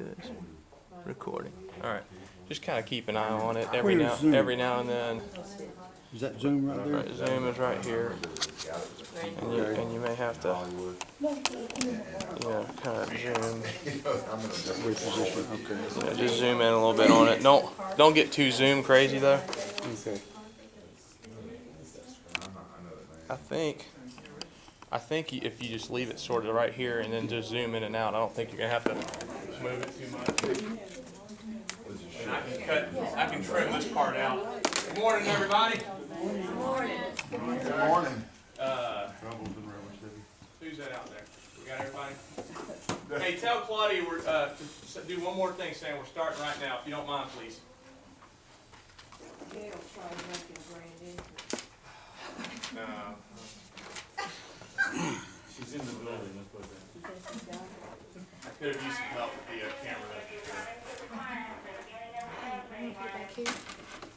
this. Recording. All right. Just kind of keep an eye on it Where's Zoom? every now and then. Is that Zoom right there? Right, Zoom is right here, and you may have to, kind of zoom. Reposition, okay. Just zoom in a little bit on it. Don't get too zoom crazy though. Okay. I think if you just leave it sort of right here and then just zoom in and out, I don't think you're gonna have to move it too much. And I can trim this part out. Good morning, everybody. Good morning. Good morning. Who's that out there? We got everybody? Hey, tell Claudia we're to do one more thing, Sam. We're starting right now, if you don't mind, please. Gail tried making Brandon. She's in the building, let's put that. I could have used some help with the camera. Put it back here. You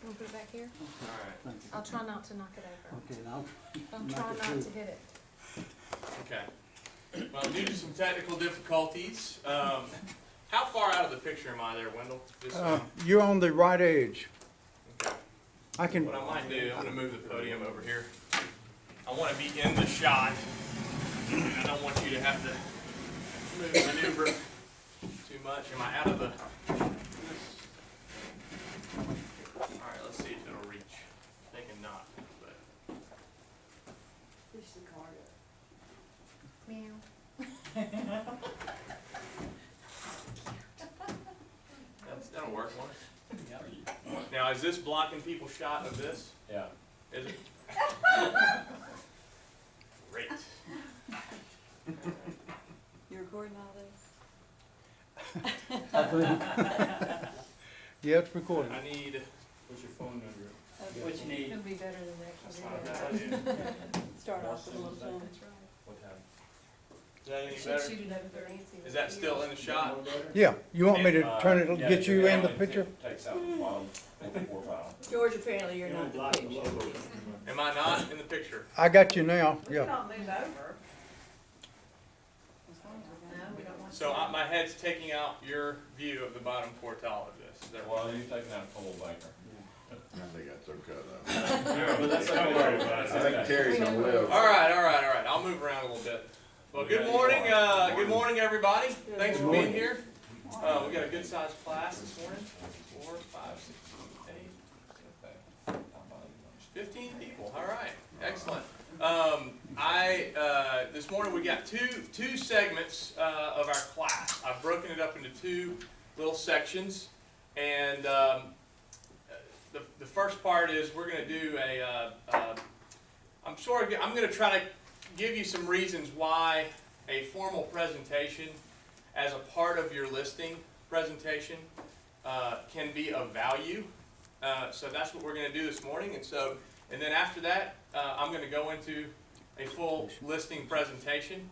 want to put it back here? All right. I'll try not to knock it over. Okay, now, Don't try not to hit it. Okay. Well, due to some technical difficulties, how far out of the picture am I there, Wendell? Just, you're on the right edge. okay. I can, What I might do, I'm going to move the podium over here. I want to be in the shot. I don't want you to have to maneuver too much. Am I out of the... Alright, let's see if it'll reach. They can not, but... Push the card up. Meow. That'll work, won't it? Now, is this blocking people's shot of this? Yeah. Is it? Great. You recording all this? yeah, it's recording. I need... What's your phone number? What you need? It'll be better than That's actually not a doing bad that. idea. Start off with a little zoom. That's right. What time? Is that any Should better? shoot it over for Nancy. Is that still in the shot? Yeah, you want me to turn it, Yeah, get you in the picture? Takes out the bottom, before file. George, apparently you're not in the picture. Am I not in the picture? I got you now, You yeah. don't move over. No, we don't want to. So my head's taking out your view of the bottom quartile of this. Is that Well, you're taking out a full banker. I think that's okay though. But that's okay. Don't worry about it. I think Terry's gonna live. All right. I'll move around a little bit. Well, good morning, everybody. Thanks for being here. We got a good sized class this morning. 4, 5, 6, 8, 15 people. All right, excellent. This morning we got two segments of our class. I've broken it up into two little sections, and the first part is we're going to do I'm going to try to give you some reasons why a formal presentation as a part of your listing presentation can be of value. So that's what we're going to do this morning. And then after that, I'm going to go into a full listing presentation.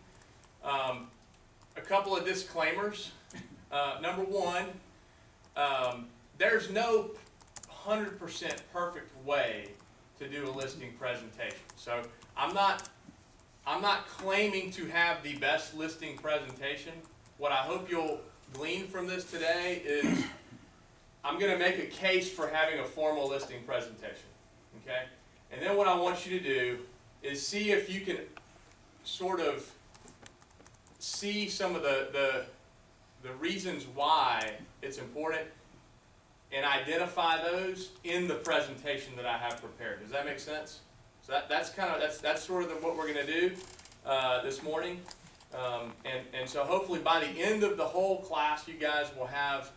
A couple of disclaimers. Number one, there's no 100% perfect way to do a listing presentation. So I'm not claiming to have the best listing presentation. What I hope you'll glean from this today is I'm going to make a case for having a formal listing presentation. Okay? And then what I want you to do is see if you can sort of see some of the reasons why it's important and identify those in the presentation that I have prepared. Does that make sense? So that's sort of what we're going to do this morning. And so hopefully by the end of the whole class, you guys will have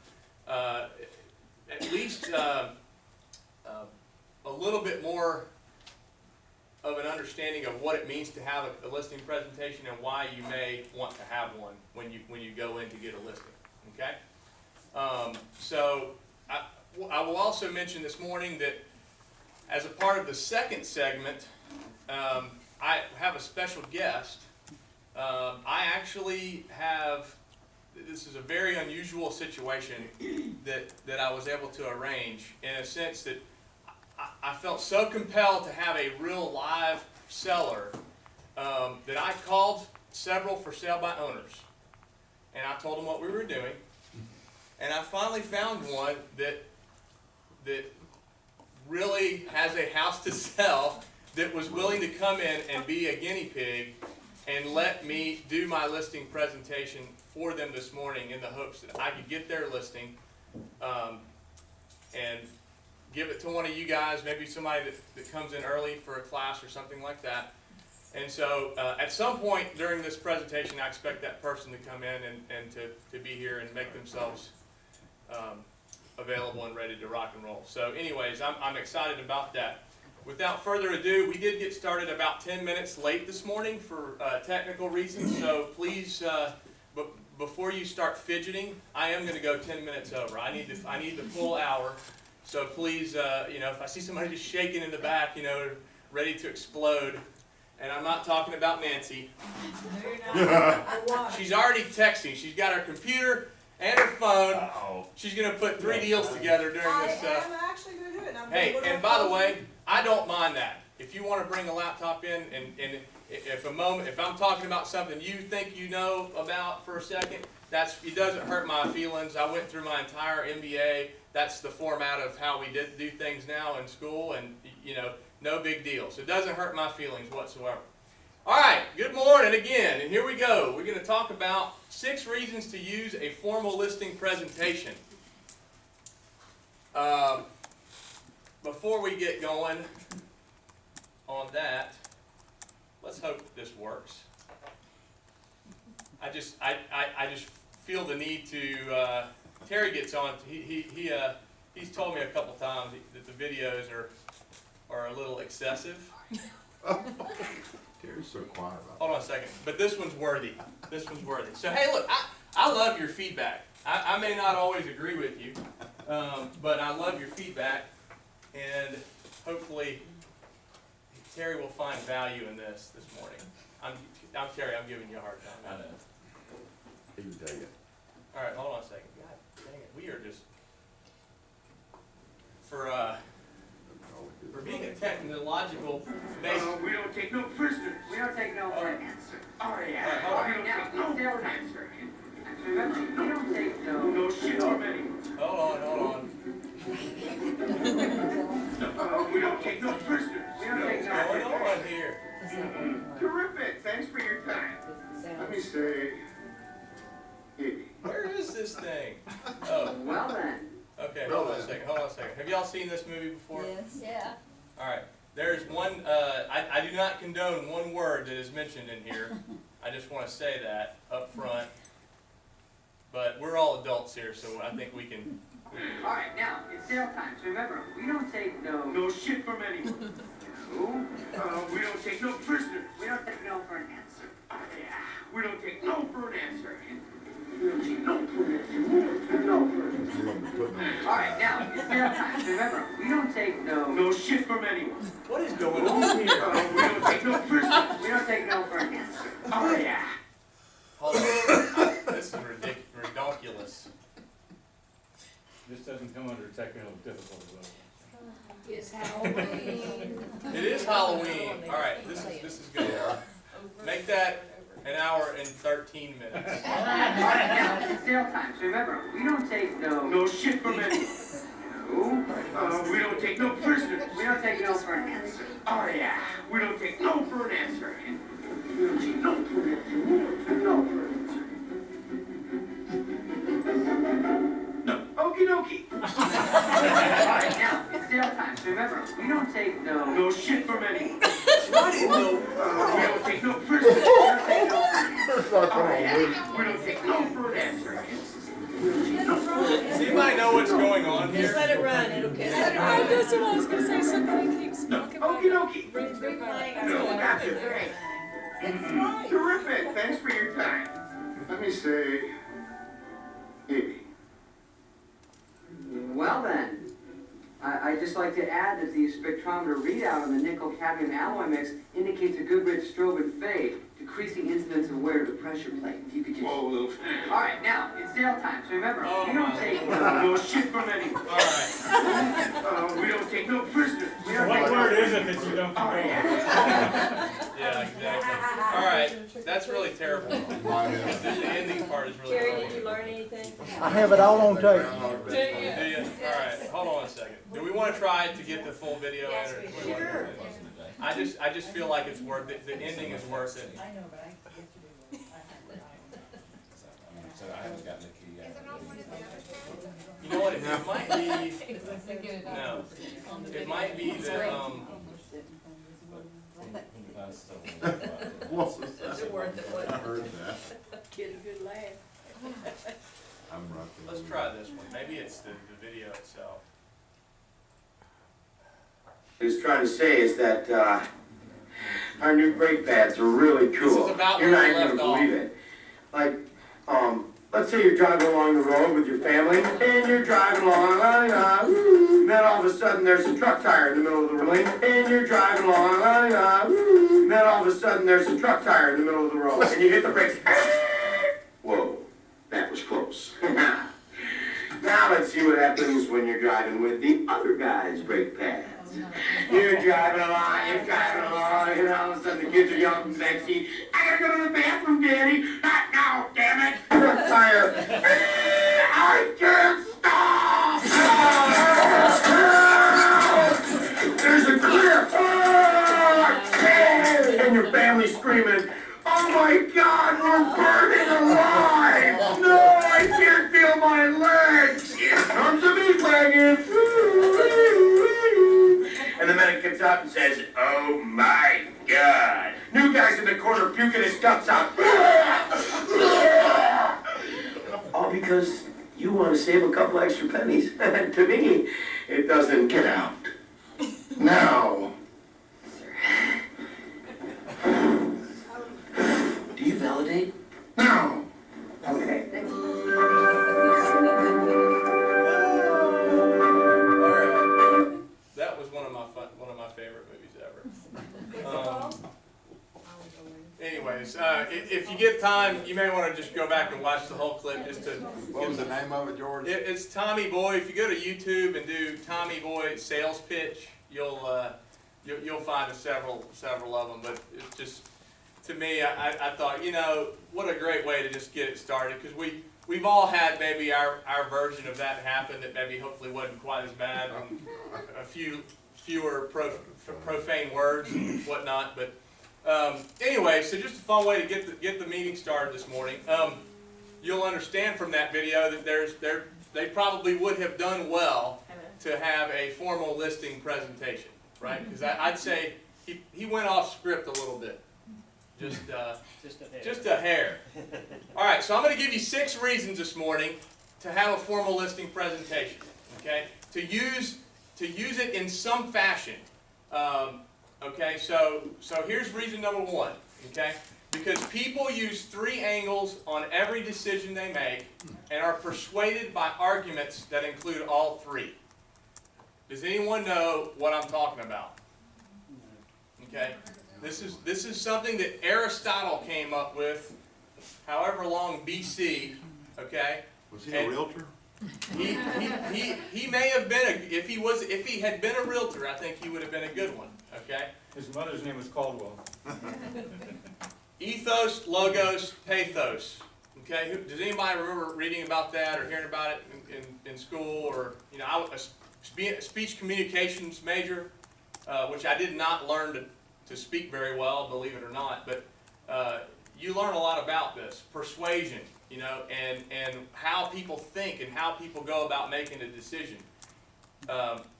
at least a little bit more of an understanding of what it means to have a listing presentation and why you may want to have one when you go in to get a listing. Okay? So I will also mention this morning that as a part of the second segment, I have a special guest. I actually have, this is a very unusual situation that I was able to arrange in a sense that I felt so compelled to have a real live seller that I called several for sale by owners. And I told them what we were doing. And I finally found one that really has a house to sell that was willing to come in and be a guinea pig and let me do my listing presentation for them this morning in the hopes that I could get their listing and give it to one of you guys, maybe somebody that comes in early for a class or something like that. And so at some point during this presentation, I expect that person to come in and to be here and make themselves available and ready to rock and roll. So anyways, I'm excited about that. Without further ado, we did get started about 10 minutes late this morning for technical reasons, so please, before you start fidgeting, I am going to go 10 minutes over. I need the full hour, so please, if I see somebody just shaking in the back, ready to explode, and I'm not talking about Nancy. She's already texting. She's got her computer and her phone. She's going to put 3 deals together during this. I am actually going to do it. Hey, and by the way, I don't mind that. If you want to bring a laptop in and if I'm talking about something you think you know about for a second, it doesn't hurt my feelings. I went through my entire MBA. That's the format of how we do things now in school, and no big deal. So it doesn't hurt my feelings whatsoever. All right, good morning again, and here we go. We're going to talk about 6 reasons to use a formal listing presentation. Before we get going on that, let's hope that this works. I just feel the need to. Terry gets on. He's told me a couple times that the videos are a little excessive. Terry's so quiet about Hold on a second, but this one's worthy. This one's worthy. So hey, look, I love your feedback. I may not always agree with you, but I love your feedback, and hopefully Terry will find value in this morning. I'm Terry. I'm giving you a hard time. I know. He can tell you. All right, hold on a second. God dang it, we are just for being a technological based. We don't take no prisoners. We don't take no for an answer. Oh, yeah. All right, We don't Now, take no still for an an answer. Remember, we don't take no. No shit from anyone. Hold on. We don't take no prisoners. We don't take What's no. going on here? Terrific. Thanks for your time. Let me say, maybe. Where is this thing? Oh, Well then. okay. Hold on a second. Have y'all seen this movie before? Yes. Yeah. All right. There's one. I do not condone one word that is mentioned in here. I just want to say that up front. But we're all adults here, so I think we can. All right, now it's sale time. So remember, we don't take no. No shit from anyone. No. We don't take no prisoners. We don't take no for an answer. Oh, yeah. We don't take no for an answer. We don't take no for an answer. We don't take no for an answer. You're gonna be putting on All right, now it's sale time. So remember, we don't take no. No shit from anyone. What is going on here? We don't take no prisoners. We don't take no for an answer. Oh, yeah. Hold on. This is ridiculous. This doesn't come under technical difficulty level. It's Halloween. It is Halloween. All right. This is good. Make that an hour and 13 minutes. All right, now it's sale time. So remember, we don't take no. No shit from anyone. No. We don't take no prisoners. We don't take no for an answer. Oh, yeah. We don't take no for an answer. We don't take no for an answer. We don't take no for an answer. No. Okie dokie. All right, now it's sale time. So remember, we don't take no. No shit from anyone. Why did no? We don't take no prisoners. We don't take no for an answer. It's not Oh, gonna yeah. lose. We don't take no for an answer. We don't take no for an answer. Does anybody know what's going on here? it run, it'll get it. That's what I was gonna say, somebody keeps talking about Okie dokie. it. No, that's it. Great. It's right. Terrific. Thanks for your time. Let me say, maybe. Well then, I'd just like to add that the spectrometer readout on the nickel-cadmium alloy mix indicates a good rich strobe and fade, decreasing incidence of wear to the pressure plate. If you could just... Whoa, little. All right, now, it's sale time, so remember, Oh, we don't my take No shit from anyone. All right. We don't take no prisoners. We don't What take word is it that you don't Oh, know? yeah. Yeah, exactly. All right. right, that's really terrible. The ending part is really Jerry, funny. did you learn anything? I have it all on tape. Do you? All right, hold on a second. Do we want to try to get the full video in? Yes, or we what do. do you want to do? I just feel like it's worth it. The ending is worth it. I know, but I yesterday So I haven't gotten the key yet. You know what? It might be. No. It might be the Is it worth it? I heard that. Get a good laugh. I'm rocking. Let's try this one. Maybe it's the video itself. What he's trying to say is that, our new brake pads are really cool. This is about You're where not we even left gonna off. believe it. Like, let's say you're driving along the road with your family, and you're driving along, and then all of a sudden there's a truck tire in the middle of the road, and you're driving along, and then all of a sudden there's a truck tire in the middle of the road, and you hit the brakes. Whoa, that was close. Now let's see what happens when you're driving with the other guy's brake pads. You're driving along, and all of a sudden the kids are yelling from the back seat, I gotta go to the bathroom, Daddy! Not now, damn it! Truck tire! I can't stop! There's a cliff! And your family's screaming, oh my God, we're burning alive! No, I can't feel my legs! Here comes the meat wagon! And the medic gets out and says, oh my God. New guy's in the corner puking his guts out. All because you want to save a couple extra pennies. To me, it doesn't get out. Now. Do you validate? No. Okay. Alright. That was one of my favorite movies ever. Anyways, if you get time, you may want to just go back and watch the whole clip just to. What was the name of it, George? It's Tommy Boy. If you go to YouTube and do Tommy Boy sales pitch, you'll find several of them. But it's just, to me, I thought, you know, what a great way to just get it started, because we've all had maybe our version of that happen that maybe hopefully wasn't quite as bad, and a fewer profane words and whatnot. But anyway, so just a fun way to get the meeting started this morning. You'll understand from that video that they probably would have done well to have a formal listing presentation, right? Because I'd say he went off script a little bit. Just a hair. All right, so I'm going to give you 6 reasons this morning to have a formal listing presentation. Okay, to use it in some fashion. Okay, so here's reason number 1. Okay, because people use 3 angles on every decision they make and are persuaded by arguments that include all 3. Does anyone know what I'm talking about? Okay. This is something that Aristotle came up with, however long BC, okay? Was he a realtor? He may have been if he had been a realtor, I think he would have been a good one, okay? His mother's name was Caldwell. Ethos, logos, pathos. Okay, does anybody remember reading about that or hearing about it in school? Or, you know, I was a speech communications major, which I did not learn to speak very well, believe it or not, but you learn a lot about this, persuasion, you know, and how people think and how people go about making a decision.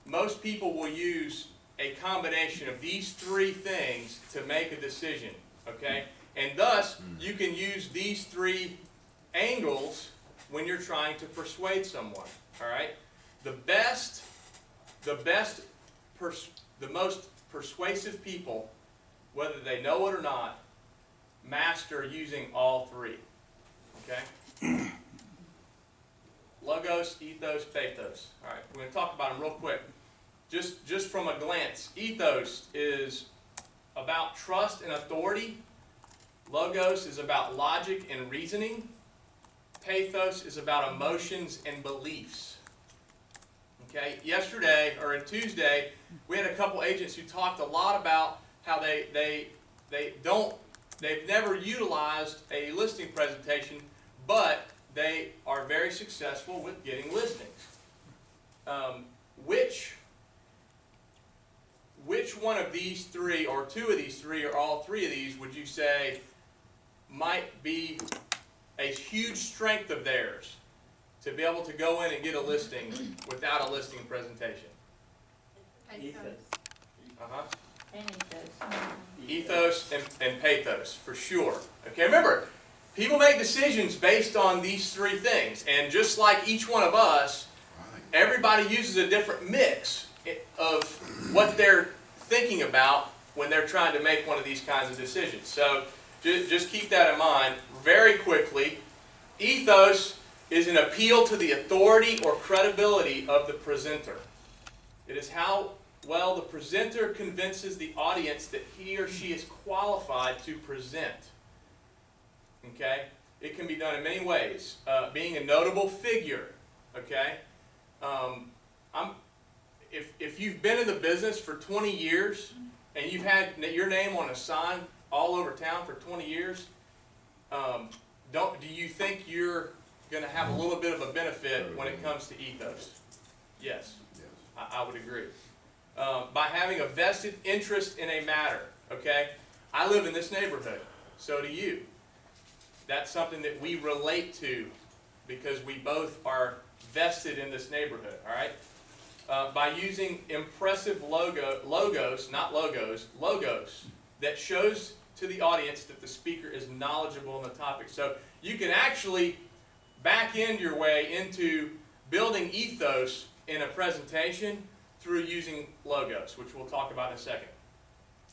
Most people will use a combination of these 3 things to make a decision, okay? And thus, you can use these 3 angles when you're trying to persuade someone, all right? The most persuasive people, whether they know it or not, master using all 3. Okay? Logos, ethos, pathos. All right, we're going to talk about them real quick. Just from a glance, ethos is about trust and authority. Logos is about logic and reasoning. Pathos is about emotions and beliefs. Okay, yesterday, or on Tuesday, we had a couple agents who talked a lot about how they don't they've never utilized a listing presentation, but they are very successful with getting listings. Which one of these three, or two of these three, or all three of these would you say might be a huge strength of theirs to be able to go in and get a listing without a listing presentation? Uh-huh. Ethos and pathos, for sure. Okay, remember, people make decisions based on these three things, and just like each one of us, everybody uses a different mix of what they're thinking about when they're trying to make one of these kinds of decisions. So just keep that in mind. Very quickly, ethos is an appeal to the authority or credibility of the presenter. It is how well the presenter convinces the audience that he or she is qualified to present. Okay? It can be done in many ways. Being a notable figure. Okay? If you've been in the business for 20 years and you've had your name on a sign all over town for 20 years, do you think you're going to have a little bit of a benefit when it comes to ethos? Yes, I would agree. By having a vested interest in a matter, okay? I live in this neighborhood, so do you. That's something that we relate to because we both are vested in this neighborhood, all right? By using impressive logos that shows to the audience that the speaker is knowledgeable on the topic. So you can actually back end your way into building ethos in a presentation through using logos, which we'll talk about in a second.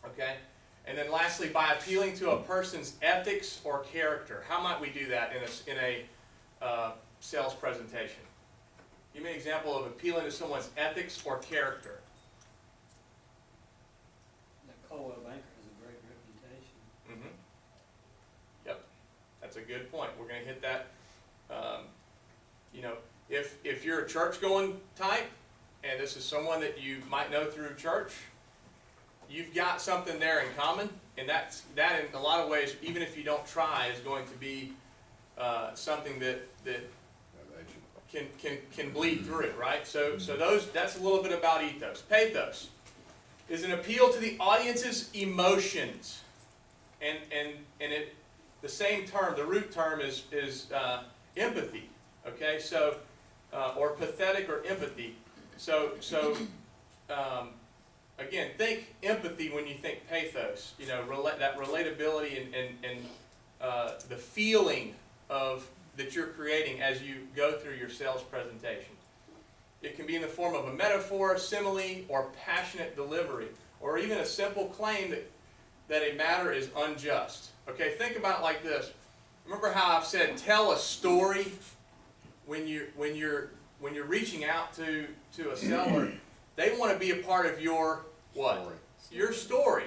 Okay? And then lastly, by appealing to a person's ethics or character. How might we do that in a sales presentation? Give me an example of appealing to someone's ethics or character. The Coldwell Banker has a great reputation. Mm-hmm. Yep, that's a good point. We're going to hit that. If you're a church-going type, and this is someone that you might know through church, you've got something there in common, and that in a lot of ways, even if you don't try, is going to be something that can bleed through, right? So that's a little bit about ethos. Pathos is an appeal to the audience's emotions, and the same term, the root term is empathy. Okay, so or pathetic or empathy. So again, think empathy when you think pathos. That relatability and the feeling that you're creating as you go through your sales presentation. It can be in the form of a metaphor, simile, or passionate delivery, or even a simple claim that a matter is unjust. Okay, think about it like this. Remember how I've said tell a story when you're reaching out to a seller. They want to be a part of your what? Story. Your story,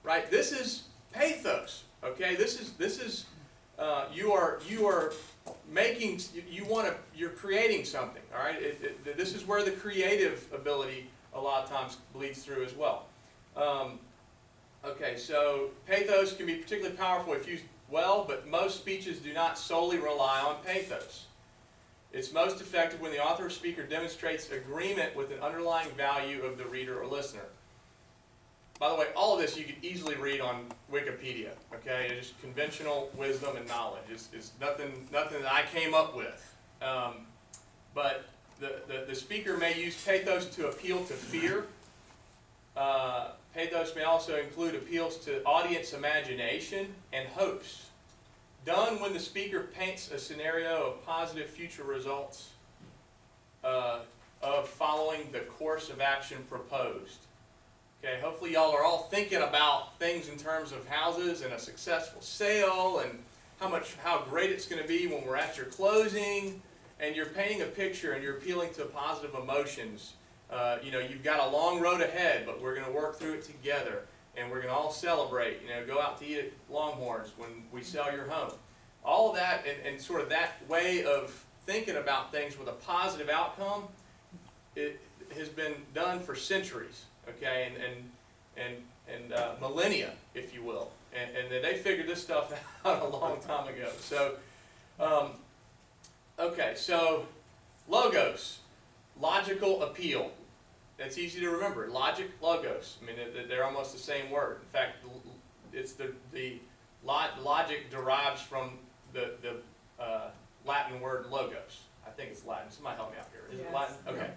right? This is pathos. Okay, this is you are making, you're creating something, all right? This is where the creative ability a lot of times bleeds through as well. Okay, so pathos can be particularly powerful if used well, but most speeches do not solely rely on pathos. It's most effective when the author or speaker demonstrates agreement with an underlying value of the reader or listener. By the way, all of this you could easily read on Wikipedia, okay? It's just conventional wisdom and knowledge. It's nothing that I came up with. But the speaker may use pathos to appeal to fear. Pathos may also include appeals to audience imagination and hopes. Done when the speaker paints a scenario of positive future results of following the course of action proposed. Okay, hopefully y'all are all thinking about things in terms of houses and a successful sale and how great it's going to be when we're at your closing, and you're painting a picture and you're appealing to positive emotions. You've got a long road ahead, but we're going to work through it together, and we're going to all celebrate. Go out to eat at Longhorns when we sell your home. All of that and sort of that way of thinking about things with a positive outcome, it has been done for centuries. Okay, and millennia, if you will. and they figured this stuff out a long time ago. So, okay, so logos, logical appeal. It's easy to remember. Logic, logos. I mean, they're almost the same word. In fact, it's the logic derives from the Latin word logos. I think it's Latin. Somebody help me out here. Is it Yes. Latin? Okay.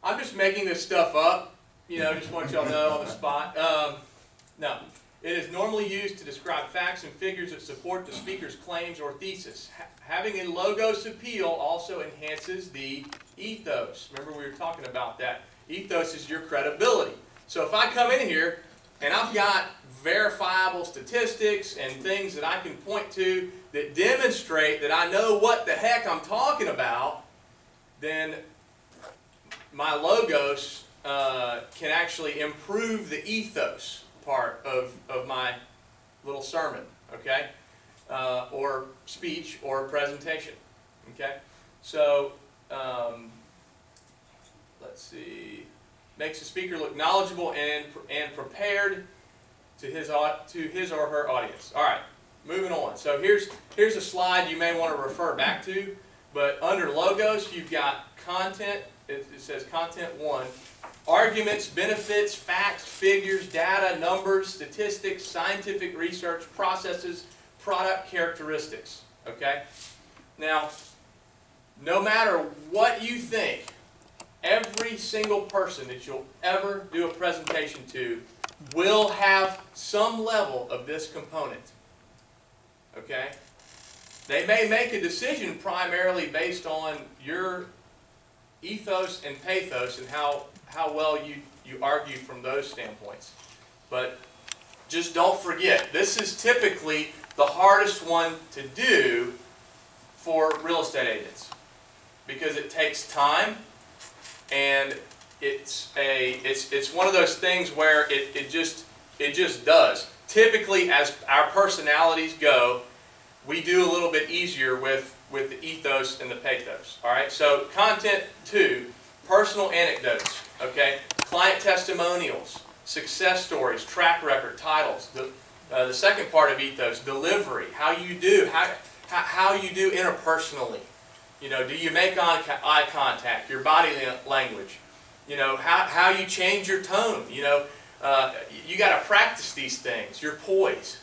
I'm just making this stuff up. Just want y'all to know on the spot. No. It is normally used to describe facts and figures that support the speaker's claims or thesis. Having a logos appeal also enhances the ethos. Remember we were talking about that. Ethos is your credibility. So if I come in here and I've got verifiable statistics and things that I can point to that demonstrate that I know what the heck I'm talking about, then my logos can actually improve the ethos part of my little sermon, okay? Or speech or presentation, okay? So, let's see. Makes the speaker look knowledgeable and prepared to his or her audience. All right, moving on. So here's a slide you may want to refer back to, but under logos you've got content. It says content 1. Arguments, benefits, facts, figures, data, numbers, statistics, scientific research, processes, product characteristics. Okay? Now, no matter what you think, every single person that you'll ever do a presentation to will have some level of this component. Okay? They may make a decision primarily based on your ethos and pathos and how well you argue from those standpoints. But just don't forget, this is typically the hardest one to do for real estate agents because it takes time and it's one of those things where it just does. Typically, as our personalities go, we do a little bit easier with the ethos and the pathos. All right. So content 2, personal anecdotes. Okay, client testimonials, success stories, track record, titles. The second part of ethos, delivery. How you do interpersonally. Do you make eye contact? Your body language. How you change your tone. You got to practice these things. Your poise.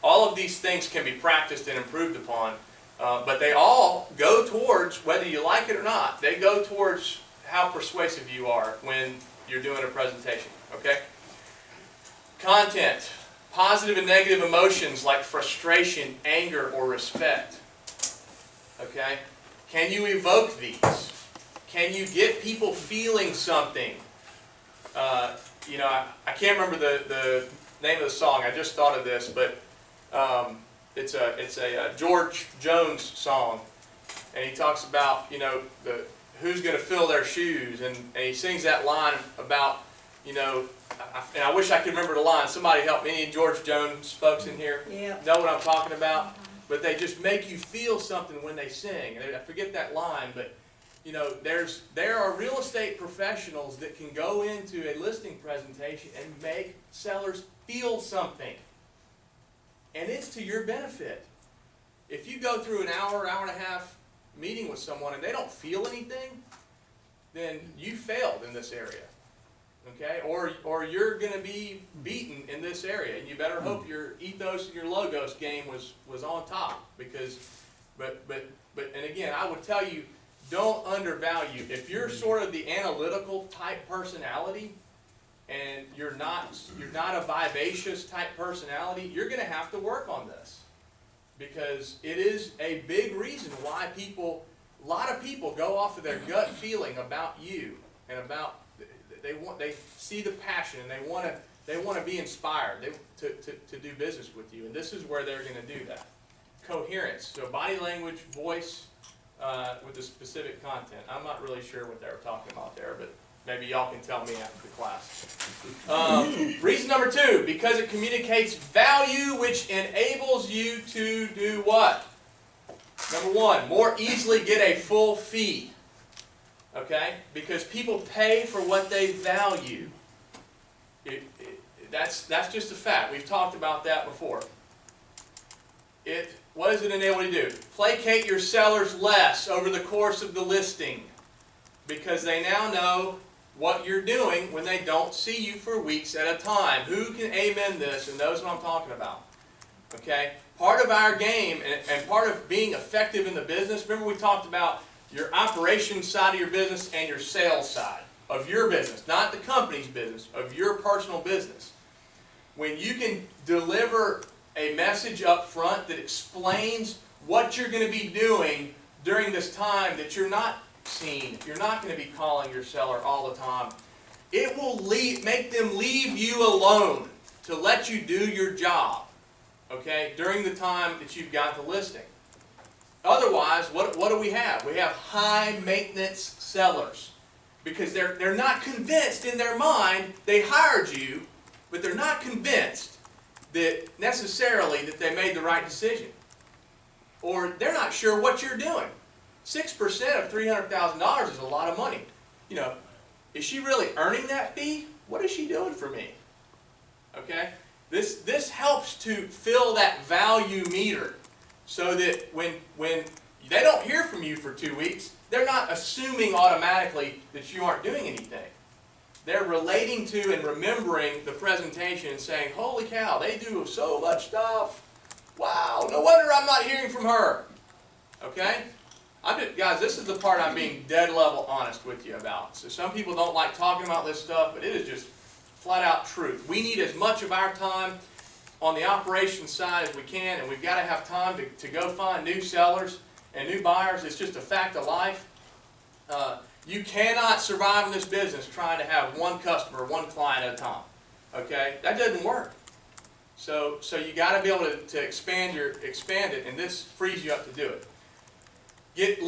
All of these things can be practiced and improved upon, but they all go towards, whether you like it or not, they go towards how persuasive you are when you're doing a presentation. Okay? Content. Positive and negative emotions like frustration, anger, or respect. Okay? Can you evoke these? Can you get people feeling something? I can't remember the name of the song. I just thought of this, but it's a George Jones song, and he talks about who's going to fill their shoes, and he sings that line about and I wish I could remember the line. Somebody help me. Any George Jones folks in here know what I'm talking about? But they just make you feel something when they sing. I forget that line, but there are real estate professionals that can go into a listing presentation and make sellers feel something. And it's to your benefit. If you go through an hour and a half meeting with someone and they don't feel anything, then you failed in this area. Okay? Or you're going to be beaten in this area. And you better hope your ethos and your logos game was on top. Because, but and again, I would tell you, don't undervalue. If you're sort of the analytical type personality, and you're not a vivacious type personality, you're going to have to work on this, because it is a big reason why a lot of people go off of their gut feeling about you and about they see the passion and they want to be inspired to do business with you, and this is where they're going to do that. Coherence, so body language, voice with the specific content. I'm not really sure what they were talking about there, but maybe y'all can tell me after the class. Reason number 2, because it communicates value, which enables you to do what? Number 1, more easily get a full fee. Okay? Because people pay for what they value. that's just a fact. We've talked about that before. What does it enable you to do? Placate your sellers less over the course of the listing, because they now know what you're doing when they don't see you for weeks at a time. Who can amen this and knows what I'm talking about? Okay? Part of our game and part of being effective in the business, remember we talked about your operations side of your business and your sales side of your business, not the company's business, of your personal business. When you can deliver a message up front that explains what you're going to be doing during this time that you're not seen, you're not going to be calling your seller all the time, it will make them leave you alone to let you do your job, okay, during the time that you've got the listing. Otherwise, what do we have? We have high maintenance sellers, because they're not convinced in their mind. They hired you, but they're not convinced that necessarily that they made the right decision, or they're not sure what you're doing. 6% of $300,000 is a lot of money. You know, is she really earning that fee? What is she doing for me? Okay, this helps to fill that value meter, so that when they don't hear from you for 2 weeks, they're not assuming automatically that you aren't doing anything. They're relating to and remembering the presentation and saying, holy cow, they do so much stuff. Wow, no wonder I'm not hearing from her. Okay? Guys, this is the part I'm being dead level honest with you about. So some people don't like talking about this stuff, but it is just flat out truth. We need as much of our time on the operations side as we can, and we've got to have time to go find new sellers and new buyers. It's just a fact of life. You cannot survive in this business trying to have one customer, one client at a time. Okay? That doesn't work. So you got to be able to expand it, and this frees you up to do it. Get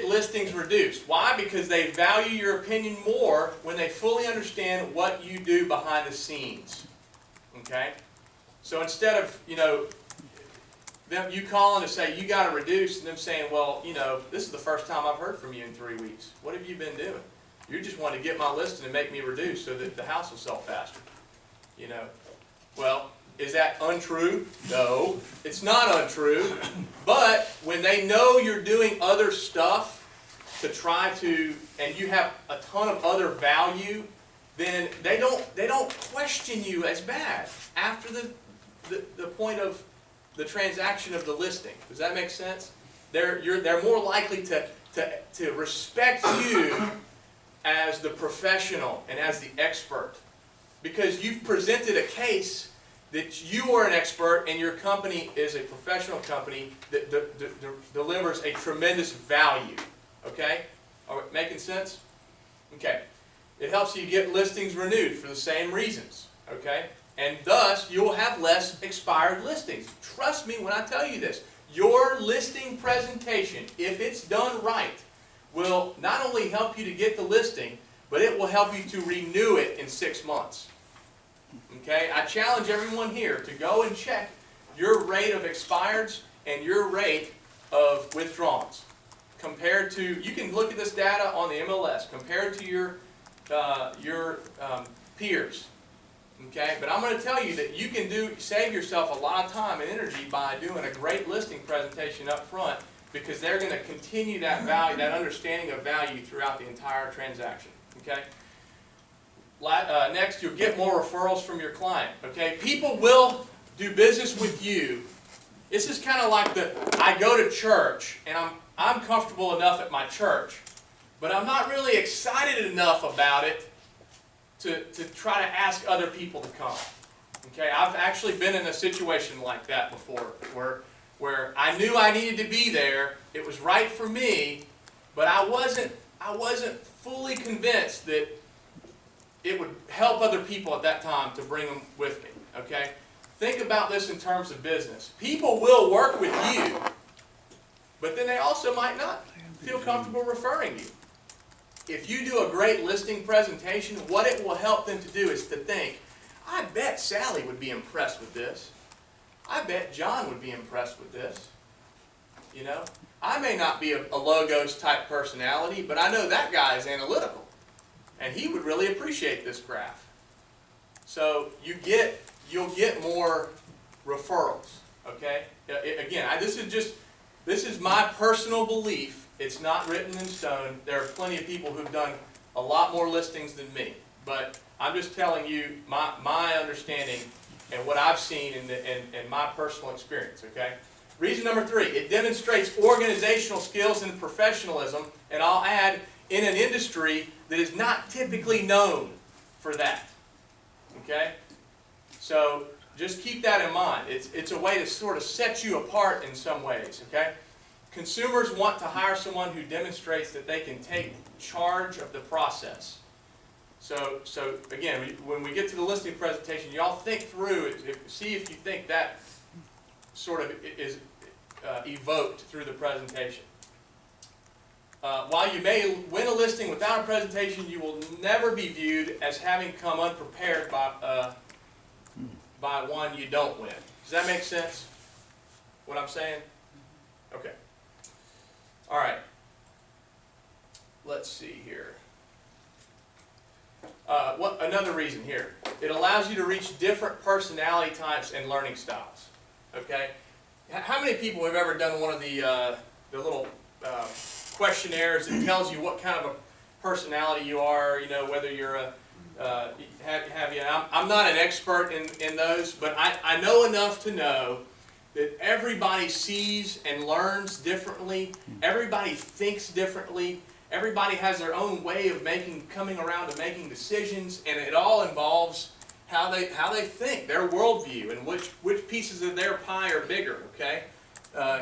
listings reduced. Why? Because they value your opinion more when they fully understand what you do behind the scenes. Okay? So instead of, you calling to say you got to reduce, and them saying, well, this is the first time I've heard from you in 3 weeks. What have you been doing? You just want to get my listing and make me reduce so that the house will sell faster. Well, is that untrue? No, it's not untrue. But when they know you're doing other stuff to try to, and you have a ton of other value, then they don't question you as bad after the point of the transaction of the listing. Does that make sense? They're more likely to respect you as the professional and as the expert, because you've presented a case that you are an expert and your company is a professional company that delivers a tremendous value. Okay? Are we making sense? Okay. It helps you get listings renewed for the same reasons. Okay? And thus, you'll have less expired listings. Trust me when I tell you this. Your listing presentation, if it's done right, will not only help you to get the listing, but it will help you to renew it in 6 months. Okay? I challenge everyone here to go and check your rate of expireds and your rate of withdrawals. Compared to, you can look at this data on the MLS, compared to your peers. Okay, but I'm going to tell you that you can save yourself a lot of time and energy by doing a great listing presentation up front, because they're going to continue that value, that understanding of value throughout the entire transaction. Okay. Next, you'll get more referrals from your client. Okay, people will do business with you. This is kind of like I go to church and I'm comfortable enough at my church, but I'm not really excited enough about it to try to ask other people to come. Okay, I've actually been in a situation like that before, where I knew I needed to be there. It was right for me, but I wasn't fully convinced that it would help other people at that time to bring them with me. Okay, think about this in terms of business. People will work with you, but then they also might not feel comfortable referring you. If you do a great listing presentation, what it will help them to do is to think, I bet Sally would be impressed with this. I bet John would be impressed with this. I may not be a logos type personality, but I know that guy is analytical, and he would really appreciate this graph. So you'll get more referrals, okay? Again, this is my personal belief. It's not written in stone. There are plenty of people who've done a lot more listings than me. But I'm just telling you my understanding and what I've seen in my personal experience, okay? Reason number 3, it demonstrates organizational skills and professionalism, and I'll add, in an industry that is not typically known for that, okay? So just keep that in mind. It's a way to sort of set you apart in some ways, okay? Consumers want to hire someone who demonstrates that they can take charge of the process. So again, when we get to the listing presentation, y'all think through it, see if you think that sort of is evoked through the presentation. While you may win a listing without a presentation, you will never be viewed as having come unprepared by one you don't win. Does that make sense? What I'm saying? Okay. All right. Let's see here. Another reason here. It allows you to reach different personality types and learning styles. Okay? How many people have ever done one of the little questionnaires that tells you what kind of a personality you are, you know, whether you're a, have you, I'm not an expert in those, but I know enough to know that everybody sees and learns differently, everybody thinks differently, everybody has their own way of coming around to making decisions, and it all involves how they think, their worldview, and which pieces of their pie are bigger, okay?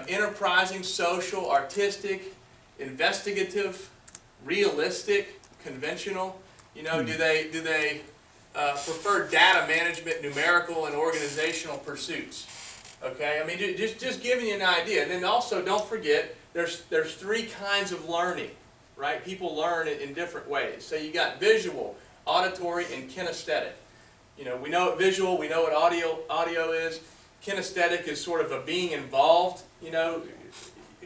Enterprising, social, artistic, investigative, realistic, conventional. You know, do they prefer data management, numerical, and organizational pursuits? Okay, I mean, just giving you an idea. And then also, don't forget, there's 3 kinds of learning, right? People learn in different ways. So you got visual, auditory, and kinesthetic. You know, we know what visual, we know what audio is. Kinesthetic is sort of a being involved, you know,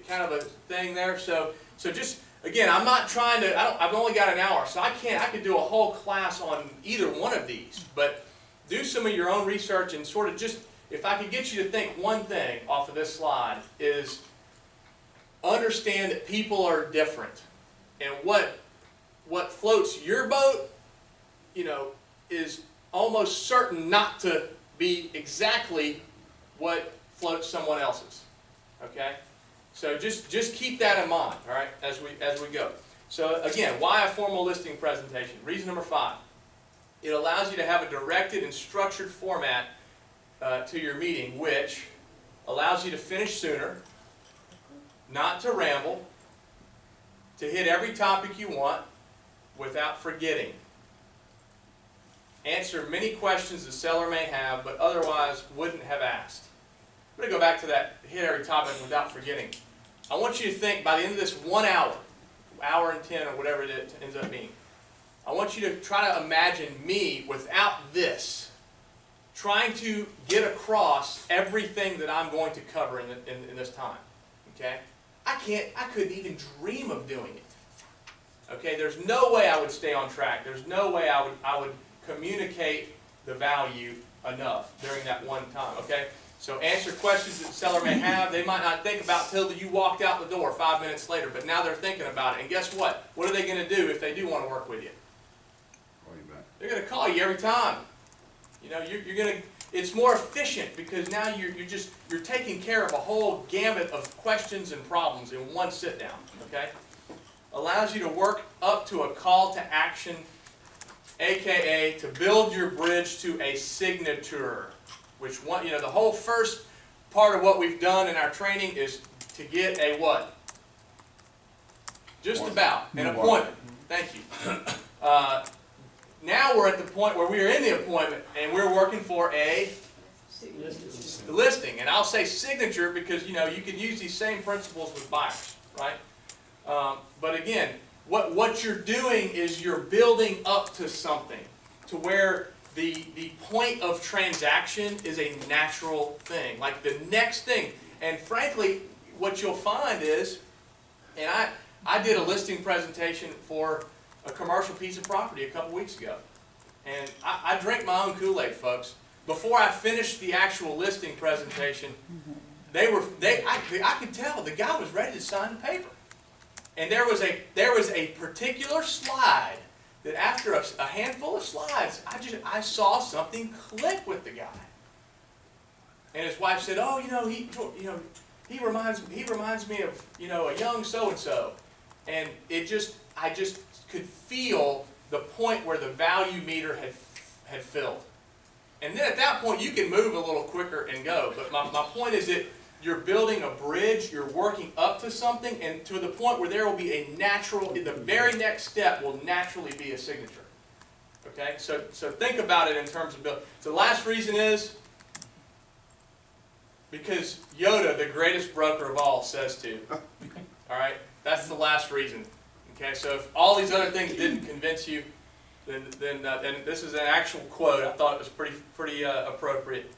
kind of a thing there. So just, again, I'm not trying to, I've only got an hour, so I could do a whole class on either one of these, but do some of your own research and sort of just, if I could get you to think one thing off of this slide, is understand that people are different. And what floats your boat, you know, is almost certain not to be exactly what floats someone else's. Okay? So just keep that in mind, all right, as we go. So again, why a formal listing presentation? Reason number 5. It allows you to have a directed and structured format to your meeting, which allows you to finish sooner, not to ramble, to hit every topic you want without forgetting. Answer many questions the seller may have, but otherwise wouldn't have asked. I'm going to go back to that hit every topic without forgetting. I want you to think by the end of this 1 hour, hour and 10 or whatever it ends up being, I want you to try to imagine me without this, trying to get across everything that I'm going to cover in this time. Okay? I couldn't even dream of doing it. Okay? There's no way I would stay on track. There's no way I would communicate the value enough during that one time. Okay? So answer questions that the seller may have. They might not think about till you walked out the door 5 minutes later, but now they're thinking about it. And guess what? What are they going to do if they do want to work with you? Call you back. They're going to call you every time. You know, you're going to. It's more efficient because now you're taking care of a whole gamut of questions and problems in one sit down. Okay, allows you to work up to a call to action, aka to build your bridge to a signature. Which one? You know, the whole first part of what we've done in our training is to get a what? Just about an appointment. Thank you. Now we're at the point where we are in the appointment and we're working for a listing. And I'll say signature because, you know, you can use these same principles with buyers, right? But again, what you're doing is you're building up to something to where the point of transaction is a natural thing. Like the next thing. And frankly, what you'll find is, and I did a listing presentation for a commercial piece of property a couple weeks ago. And I drink my own Kool-Aid, folks. Before I finished the actual listing presentation, I could tell the guy was ready to sign the paper. And there was a particular slide that after a handful of slides, I saw something click with the guy. And his wife said, "Oh, he reminds me of, a young so-and-so." And I just could feel the point where the value meter had filled. And then at that point, you can move a little quicker and go. But my point is that you're building a bridge, you're working up to something, and to the point where there will be the very next step will naturally be a signature. Okay? So think about it in terms of building. So the last reason is because Yoda, the greatest broker of all, says to. All right? That's the last reason. Okay? So if all these other things didn't convince you, then this is an actual quote. I thought it was pretty appropriate.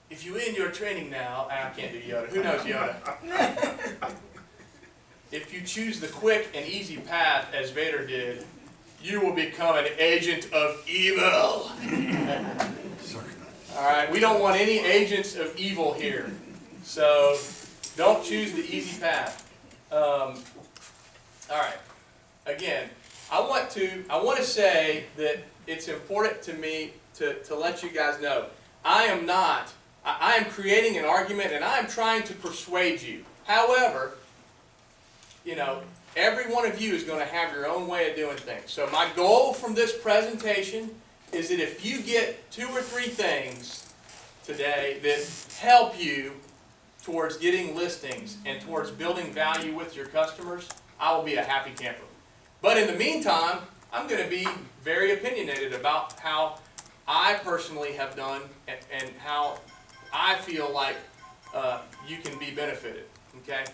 If you end your training now, I can't do Yoda. Who knows Yoda? If you choose the quick and easy path as Vader did, you will become an agent of evil. All right, we don't want any agents of evil here. So don't choose the easy path. All right. Again, I want to say that it's important to me to let you guys know I am creating an argument and I am trying to persuade you. However, every one of you is going to have your own way of doing things. So my goal from this presentation is that if you get 2 or 3 things today that help you towards getting listings and towards building value with your customers, I will be a happy camper. But in the meantime, I'm going to be very opinionated about how I personally have done and how I feel like you can be benefited. Okay?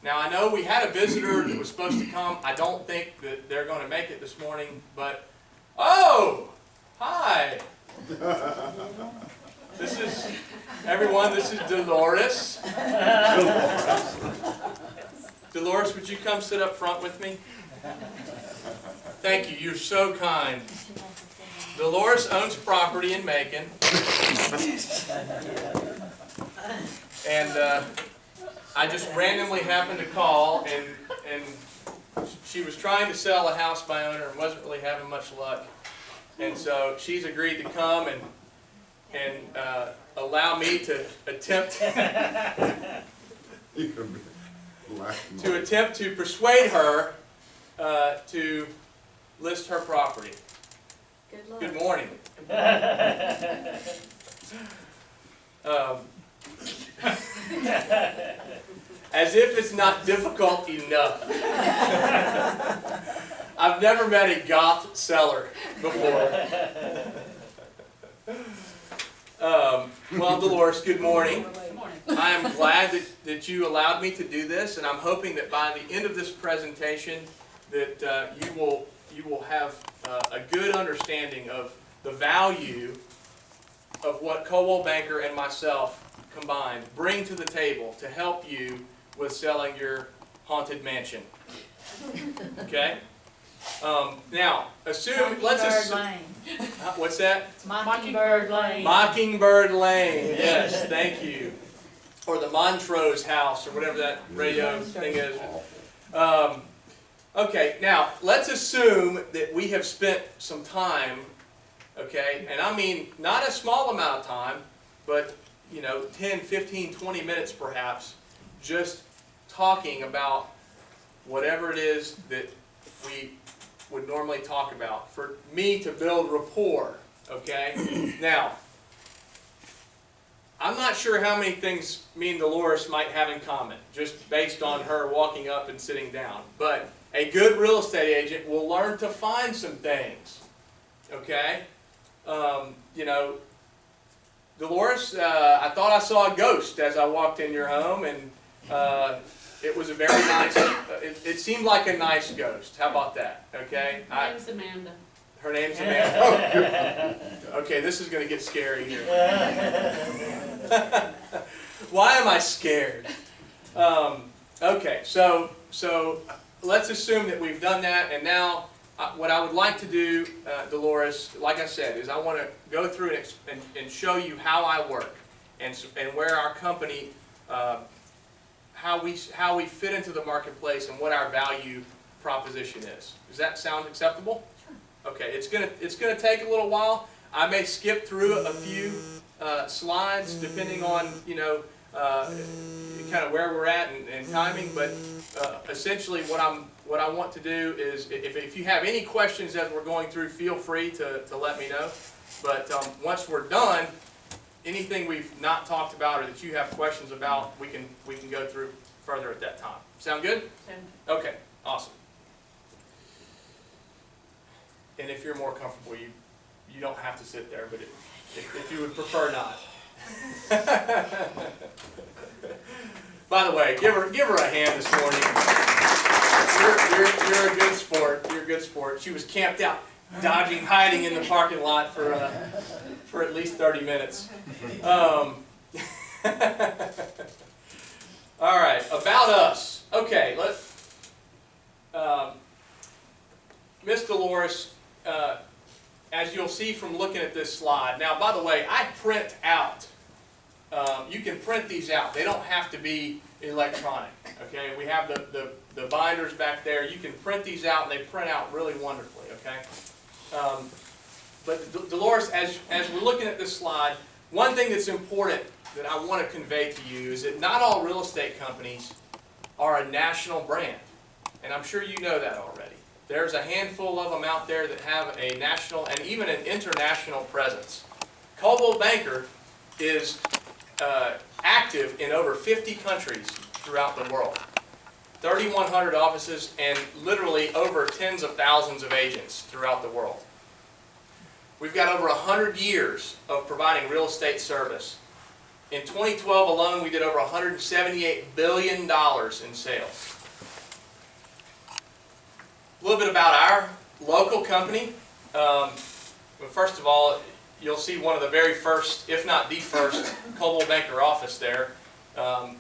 Now I know we had a visitor that was supposed to come. I don't think that they're going to make it this morning, but oh, hi. This is Dolores. Dolores, would you come sit up front with me? Thank you. You're so kind. Dolores owns property in Macon. And I just randomly happened to call, and she was trying to sell a house by owner and wasn't really having much luck. And so she's agreed to come and allow me to attempt to persuade her to list her property. Good luck. Good morning. As if it's not difficult enough. I've never met a goth seller before. Well, Dolores, good morning. I am glad that you allowed me to do this, and I'm hoping that by the end of this presentation that you will have a good understanding of the value of what Coldwell Banker and myself combined bring to the table to help you with selling your haunted mansion. Okay? Now, let's assume. Lane. What's that? Mockingbird Lane. Mockingbird Lane. Yes, thank you. Or the Montrose House, or whatever that radio thing is. Okay, now let's assume that we have spent some time. Okay, and I mean not a small amount of time, but 10, 15, 20 minutes perhaps, just talking about whatever it is that we would normally talk about for me to build rapport. Okay, now I'm not sure how many things me and Dolores might have in common, just based on her walking up and sitting down. But a good real estate agent will learn to find some things. Okay, Dolores, I thought I saw a ghost as I walked in your home, and it was a very nice. It seemed like a nice ghost. How about that? Okay. Her name's Amanda. Her name's Amanda. Okay, this is going to get scary here. Why am I scared? Okay, so let's assume that we've done that, and now what I would like to do, Dolores, like I said, is I want to go through and show you how I work and where our company, how we fit into the marketplace and what our value proposition is. Does that sound acceptable? Sure. Okay, it's gonna take a little while. I may skip through a few slides depending on kind of where we're at and timing, but essentially what I want to do is, if you have any questions as we're going through, feel free to let me know. But once we're done, anything we've not talked about or that you have questions about, we can go through further at that time. Sound good? Okay, awesome. And if you're more comfortable, you don't have to sit there, but if you would prefer not. By the way, give her a hand this morning. You're a good sport. You're a good sport. She was camped out, hiding in the parking lot for at least 30 minutes. All right, about us. Okay, Miss Dolores, as you'll see from looking at this slide. Now, by the way, I print out. You can print these out. They don't have to be electronic. Okay, we have the binders back there. You can print these out, and they print out really wonderfully. Okay, but Dolores, as we're looking at this slide, one thing that's important that I want to convey to you is that not all real estate companies are a national brand, and I'm sure you know that already. There's a handful of them out there that have a national and even an international presence. Coldwell Banker is active in over 50 countries throughout the world. 3,100 offices and literally over tens of thousands of agents throughout the world. We've got over 100 years of providing real estate service. In 2012 alone, we did over $178 billion in sales. A little bit about our local company. First of all, you'll see one of the very first, if not the first, Coldwell Banker office there at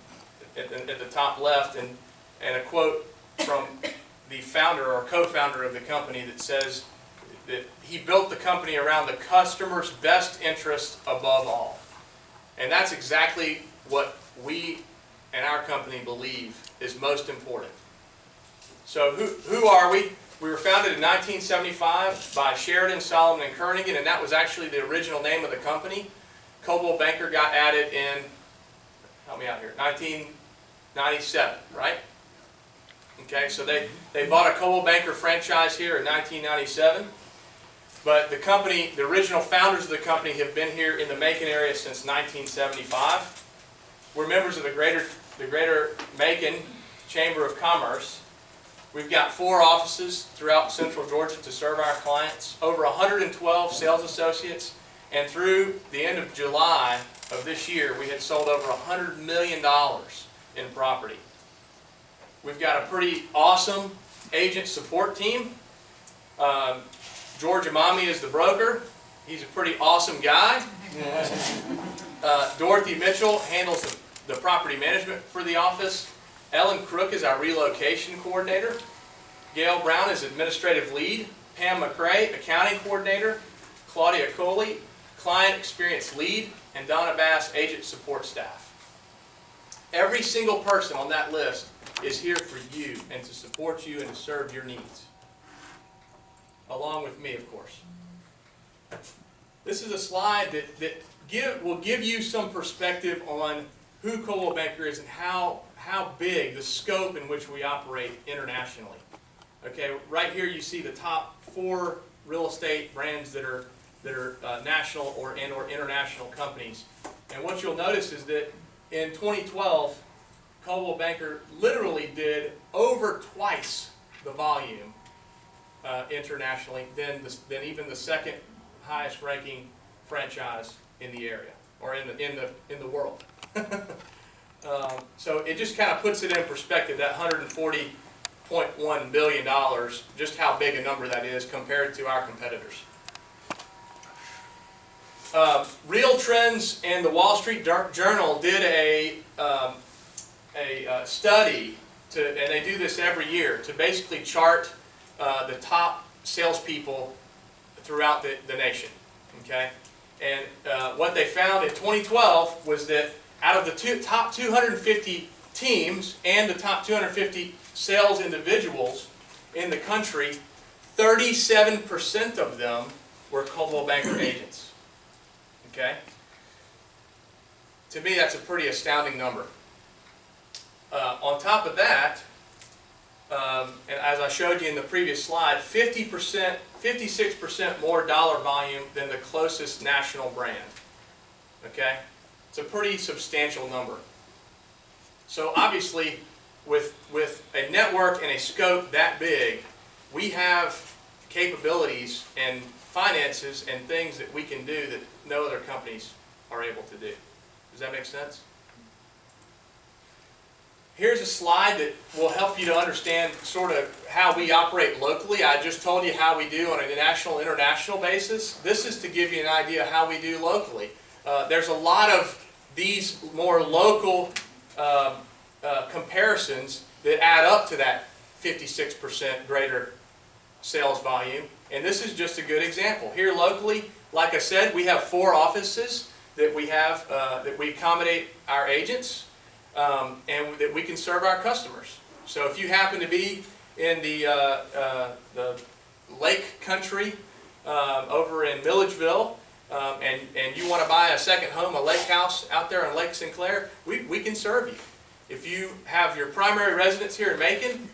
the top left, and a quote from the founder or co-founder of the company that says that he built the company around the customer's best interest above all. And that's exactly what we and our company believe is most important. So who are we? We were founded in 1975 by Sheridan, Solomon, and Kernigan, and that was actually the original name of the company. Coldwell Banker got added in, help me out here, 1997, right? Okay, so they bought a Coldwell Banker franchise here in 1997. But the company, the original founders of the company have been here in the Macon area since 1975. We're members of the Greater Macon Chamber of Commerce. We've got 4 offices throughout Central Georgia to serve our clients, over 112 sales associates, and through the end of July of this year, we had sold over $100 million in property. We've got a pretty awesome agent support team. George Amami is the broker. He's a pretty awesome guy. Dorothy Mitchell handles the property management for the office. Ellen Crook is our relocation coordinator. Gail Brown is administrative lead. Pam McCrae, accounting coordinator. Claudia Coley, client experience lead. And Donna Bass, agent support staff. Every single person on that list is here for you and to support you and to serve your needs. Along with me, of course. This is a slide that will give you some perspective on who Coldwell Banker is and how big the scope in which we operate internationally. Okay, right here you see the top 4 real estate brands that are national or international companies. And what you'll notice is that in 2012, Coldwell Banker literally did over twice the volume internationally than even the second highest ranking franchise in the area or in the world. So it just kind of puts it in perspective, that $140.1 billion, just how big a number that is compared to our competitors. Real Trends and the Wall Street Journal did a study, and they do this every year, to basically chart the top salespeople throughout the nation, okay? And what they found in 2012 was that out of the top 250 teams and the top 250 sales individuals in the country, 37% of them were Coldwell Banker agents, okay? To me, that's a pretty astounding number. On top of that, and as I showed you in the previous slide, 50%, 56% more dollar volume than the closest national brand. Okay? It's a pretty substantial number. So obviously, with a network and a scope that big, we have capabilities and finances and things that we can do that no other companies are able to do. Does that make sense? Here's a slide that will help you to understand sort of how we operate locally. I just told you how we do on a national, international basis. This is to give you an idea of how we do locally. There's a lot of these more local comparisons that add up to that 56% greater sales volume. And this is just a good example. Here locally, like I said, we have 4 offices that we have that we accommodate our agents. And that we can serve our customers. So if you happen to be in the lake country over in Milledgeville, and you want to buy a second home, a lake house out there on Lake Sinclair, we can serve you. If you have your primary residence here in Macon,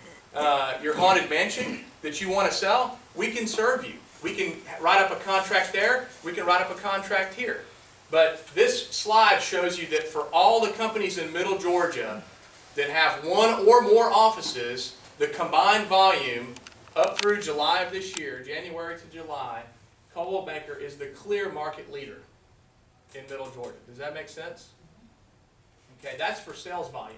your haunted mansion that you want to sell, we can serve you. We can write up a contract there, we can write up a contract here. But this slide shows you that for all the companies in Middle Georgia that have 1 or more offices, the combined volume up through July of this year, January to July, Coldwell Banker is the clear market leader in Middle Georgia. Does that make sense? Okay, that's for sales volume.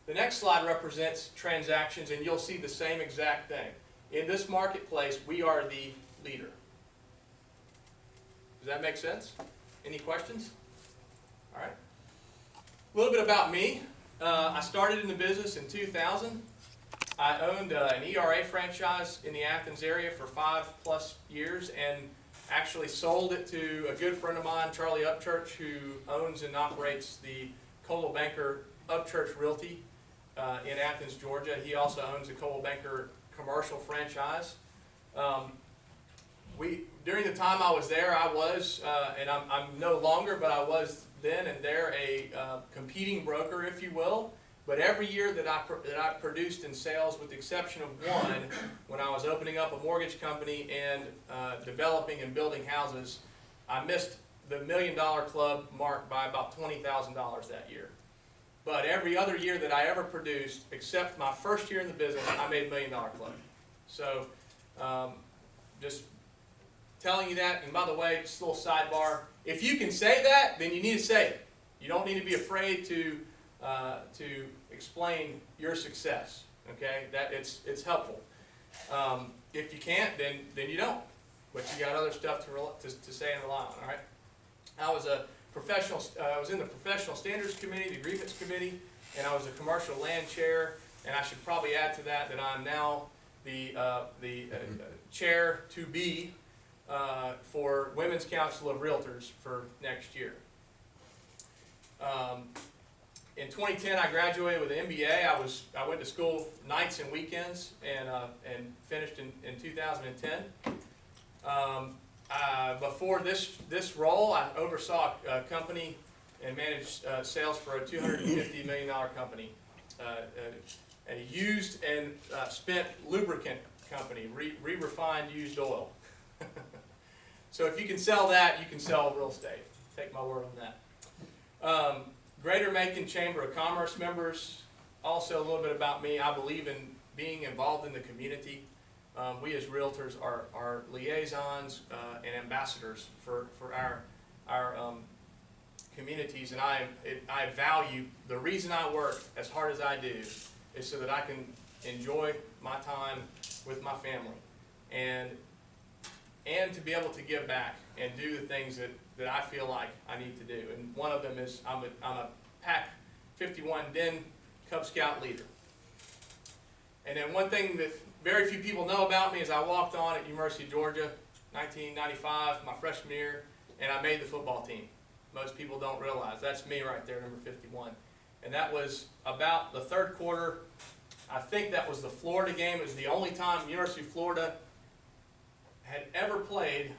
The next slide represents transactions, and you'll see the same exact thing. In this marketplace, we are the leader. Does that make sense? Any questions? All right. A little bit about me. I started in the business in 2000. I owned an ERA franchise in the Athens area for 5+ years and actually sold it to a good friend of mine, Charlie Upchurch, who owns and operates the Coldwell Banker Upchurch Realty in Athens, Georgia. He also owns the Coldwell Banker commercial franchise. During the time I was there, I was, and I'm no longer, but I was then and there a competing broker, if you will. But every year that I produced in sales, with the exception of one, when I was opening up a mortgage company and developing and building houses, I missed the $1 million club mark by about $20,000 that year. But every other year that I ever produced, except my first year in the business, I made $1 million club. So just telling you that. And by the way, just a little sidebar, if you can say that, then you need to say it. You don't need to be afraid to explain your success. Okay, that it's helpful. If you can't, then you don't. But you got other stuff to say and rely on. All right. I was a professional. I was in the professional standards committee, the grievance committee, and I was a commercial land chair. And I should probably add to that I'm now the chair to be for Women's Council of Realtors for next year. In 2010, I graduated with an MBA. I went to school nights and weekends and finished in 2010. Before this role, I oversaw a company and managed sales for a $250 million company, a used and spent lubricant company, re-refined used oil. So if you can sell that, you can sell real estate. Take my word on that. Greater Macon Chamber of Commerce members. Also a little bit about me. I believe in being involved in the community. We as realtors are liaisons and ambassadors for our communities, and I value, the reason I work as hard as I do is so that I can enjoy my time with my family and to be able to give back and do the things that I feel like I need to do. And one of them is I'm a PAC 51 Den Cub Scout leader. And then one thing that very few people know about me is I walked on at University of Georgia, 1995, my freshman year, and I made the football team. Most people don't realize that's me right there, number 51. And that was about the third quarter. I think that was the Florida game. It was the only time University of Florida had ever played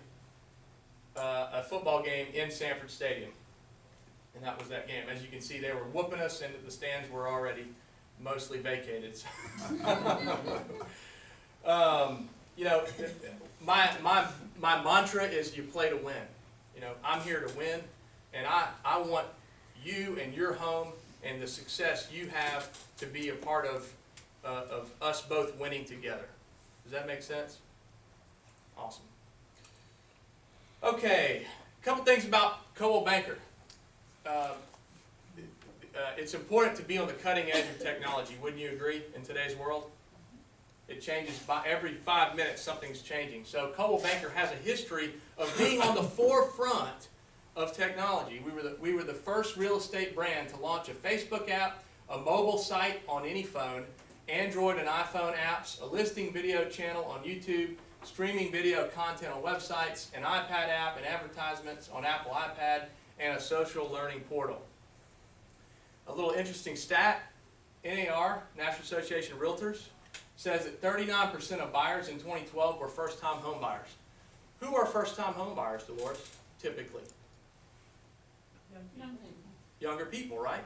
a football game in Sanford Stadium. And that was that game. As you can see, they were whooping us, and the stands were already mostly vacated. You know, my mantra is you play to win. You know, I'm here to win, and I want you and your home and the success you have to be a part of us both winning together. Does that make sense? Awesome. Okay, a couple things about Coldwell Banker. It's important to be on the cutting edge of technology, wouldn't you agree, in today's world? It changes by every 5 minutes, something's changing. So Coldwell Banker has a history of being on the forefront of technology. We were the first real estate brand to launch a Facebook app, a mobile site on any phone, Android and iPhone apps, a listing video channel on YouTube, streaming video content on websites, an iPad app and advertisements on Apple iPad, and a social learning portal. A little interesting stat, NAR, National Association of Realtors, says that 39% of buyers in 2012 were first-time home buyers. Who are first-time home buyers, Dolores, typically? Younger people, right?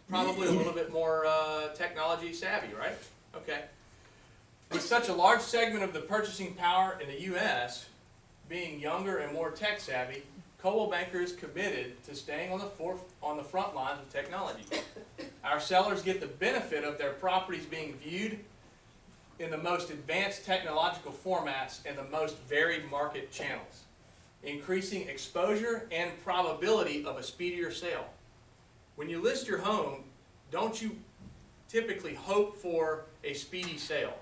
Probably a little bit more technology savvy, right? Okay. With such a large segment of the purchasing power in the U.S. being younger and more tech savvy, Coldwell Banker is committed to staying on the front lines of technology. Our sellers get the benefit of their properties being viewed in the most advanced technological formats and the most varied market channels, increasing exposure and probability of a speedier sale. When you list your home, don't you typically hope for a speedy sale?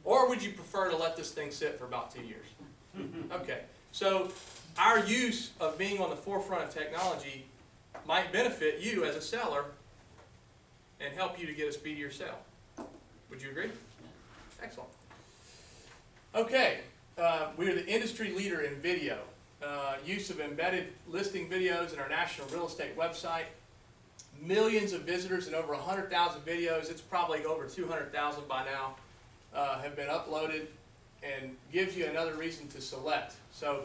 Or would you prefer to let this thing sit for about 2 years? Okay, so our use of being on the forefront of technology might benefit you as a seller and help you to get a speedier sale. Would you agree? Excellent. Okay, we are the industry leader in video. Use of embedded listing videos in our national real estate website. Millions of visitors and over 100,000 videos. It's probably over 200,000 by now. Have been uploaded, and gives you another reason to select. So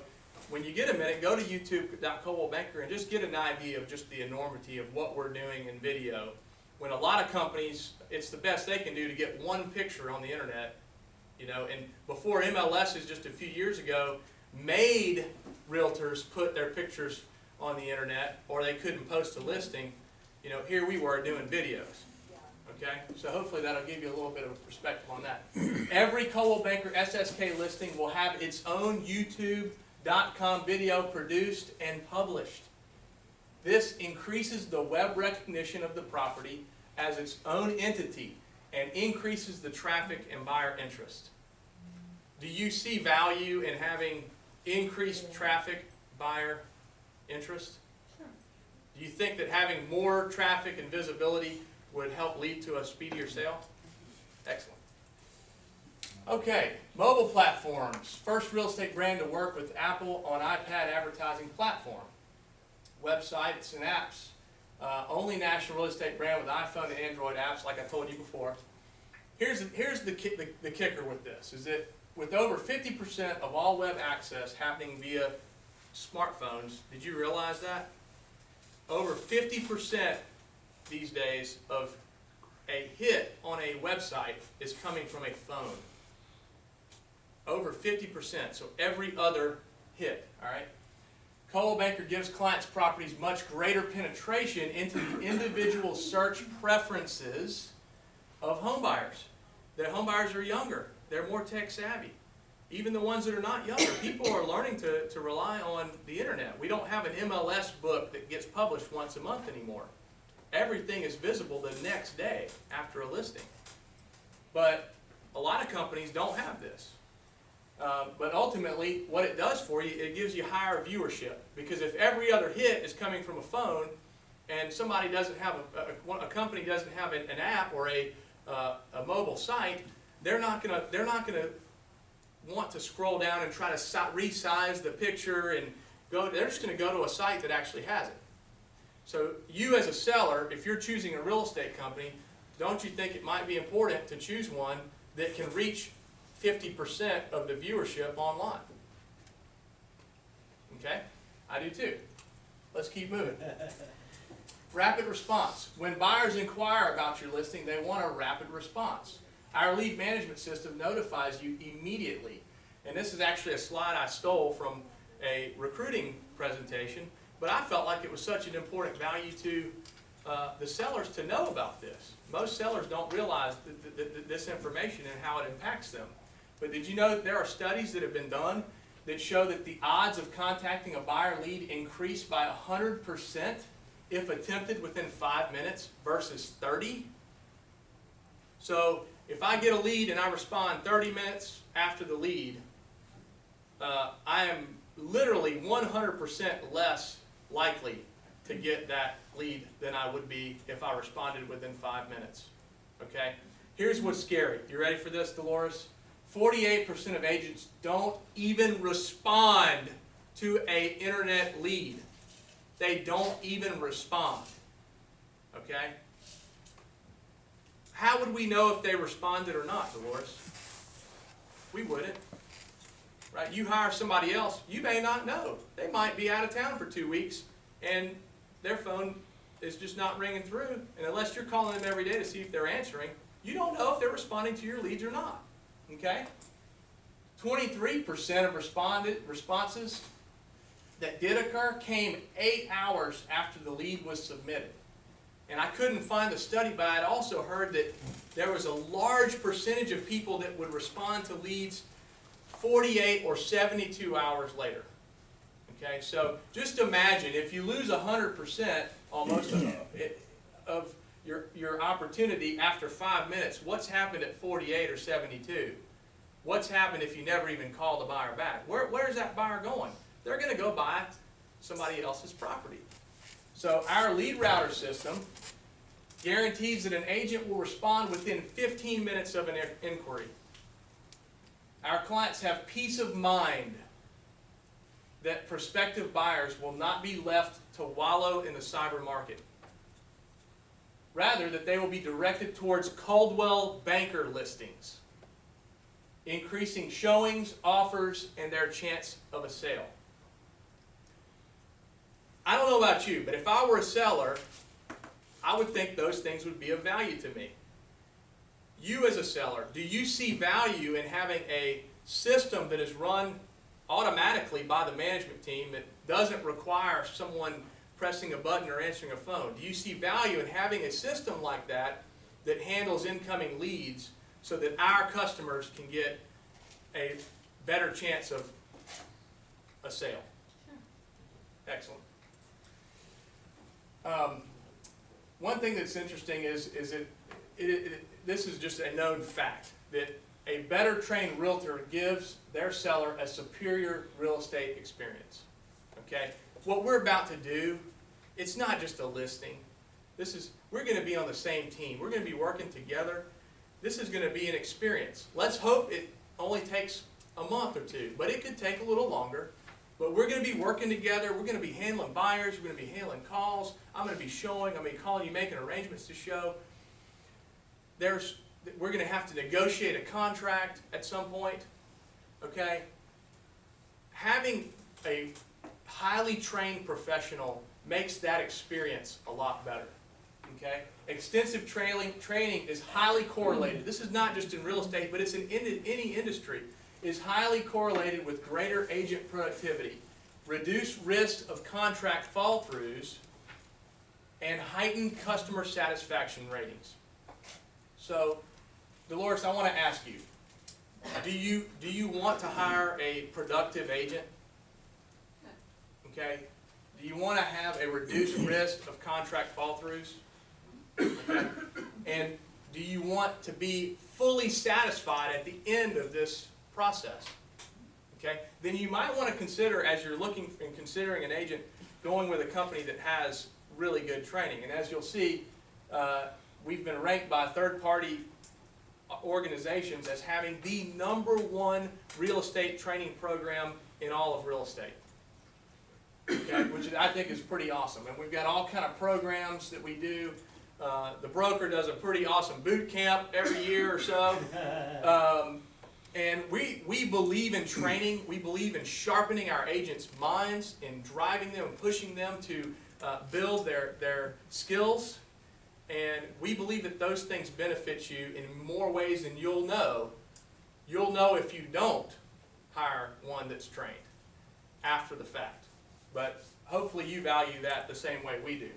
when you get a minute, go to youtube.coldwellbanker and just get an idea of just the enormity of what we're doing in video. When a lot of companies, it's the best they can do to get one picture on the internet, you know, and before MLSs just a few years ago made realtors put their pictures on the internet, or they couldn't post a listing, you know, here we were doing videos. Okay, so hopefully that'll give you a little bit of a perspective on that. Every Coldwell Banker SSK listing will have its own YouTube.com video produced and published. This increases the web recognition of the property as its own entity and increases the traffic and buyer interest. Do you see value in having increased traffic, buyer interest? Sure. Do you think that having more traffic and visibility would help lead to a speedier sale? Excellent. Okay, mobile platforms. First real estate brand to work with Apple on iPad advertising platform. Websites and apps. Only national real estate brand with iPhone and Android apps, like I told you before. Here's the kicker with this, is that with over 50% of all web access happening via smartphones, did you realize that? Over 50% these days of a hit on a website is coming from a phone. Over 50%, so every other hit, all right? Coldwell Banker gives clients' properties much greater penetration into the individual search preferences of homebuyers. The homebuyers are younger, they're more tech savvy. Even the ones that are not younger, people are learning to rely on the internet. We don't have an MLS book that gets published once a month anymore. Everything is visible the next day after a listing. But a lot of companies don't have this. But ultimately, what it does for you, it gives you higher viewership. Because if every other hit is coming from a phone, and somebody doesn't have a company doesn't have an app or a mobile site, they're not gonna want to scroll down and try to resize the picture and go, they're just gonna go to a site that actually has it. So you as a seller, if you're choosing a real estate company, don't you think it might be important to choose one that can reach 50% of the viewership online? Okay, I do too. Let's keep moving. Rapid response. When buyers inquire about your listing, they want a rapid response. Our lead management system notifies you immediately. And this is actually a slide I stole from a recruiting presentation, but I felt like it was such an important value to the sellers to know about this. Most sellers don't realize this information and how it impacts them. But did you know that there are studies that have been done that show that the odds of contacting a buyer lead increase by 100% if attempted within 5 minutes versus 30? So if I get a lead and I respond 30 minutes after the lead, I am literally 100% less likely to get that lead than I would be if I responded within 5 minutes. Okay? Here's what's scary. You ready for this, Dolores? 48% of agents don't even respond to an internet lead. They don't even respond. Okay? How would we know if they responded or not, Dolores? We wouldn't. Right? You hire somebody else, you may not know. They might be out of town for 2 weeks and their phone is just not ringing through. And unless you're calling them every day to see if they're answering, you don't know if they're responding to your leads or not. Okay? 23% of responses that did occur came 8 hours after the lead was submitted. And I couldn't find the study, but I'd also heard that there was a large percentage of people that would respond to leads 48 or 72 hours later. Okay, so just imagine if you lose 100% almost of your opportunity after 5 minutes, what's happened at 48 or 72? What's happened if you never even call the buyer back? Where's that buyer going? They're going to go buy somebody else's property. So our lead router system guarantees that an agent will respond within 15 minutes of an inquiry. Our clients have peace of mind that prospective buyers will not be left to wallow in the cyber market. Rather, that they will be directed towards Coldwell Banker listings, increasing showings, offers, and their chance of a sale. I don't know about you, but if I were a seller, I would think those things would be of value to me. You as a seller, do you see value in having a system that is run automatically by the management team that doesn't require someone pressing a button or answering a phone? Do you see value in having a system like that that handles incoming leads so that our customers can get a better chance of a sale? Sure. Excellent. One thing that's interesting is that this is just a known fact that a better trained realtor gives their seller a superior real estate experience. Okay? What we're about to do, it's not just a listing. We're going to be on the same team. We're going to be working together. This is going to be an experience. Let's hope it only takes a month or two, but it could take a little longer. But we're going to be working together. We're going to be handling buyers. We're going to be handling calls. I'm going to be showing. I'm going to be calling you, making arrangements to show. We're going to have to negotiate a contract at some point. Okay? Having a highly trained professional makes that experience a lot better. Okay? Extensive training is highly correlated. This is not just in real estate, but it's in any industry. Is highly correlated with greater agent productivity, reduced risk of contract fall-throughs, and heightened customer satisfaction ratings. So, Dolores, I want to ask you, do you want to hire a productive agent? Okay. Do you want to have a reduced risk of contract fall-throughs? Okay. And do you want to be fully satisfied at the end of this process? Okay, then you might want to consider, as you're looking and considering an agent, going with a company that has really good training. And as you'll see, we've been ranked by third-party organizations as having the #1 real estate training program in all of real estate. Okay, which I think is pretty awesome. And we've got all kind of programs that we do. The broker does a pretty awesome boot camp every year or so. And we believe in training. We believe in sharpening our agents' minds, in driving them and pushing them to build their skills. And we believe that those things benefit you in more ways than you'll know. You'll know if you don't hire one that's trained after the fact. But hopefully you value that the same way we do.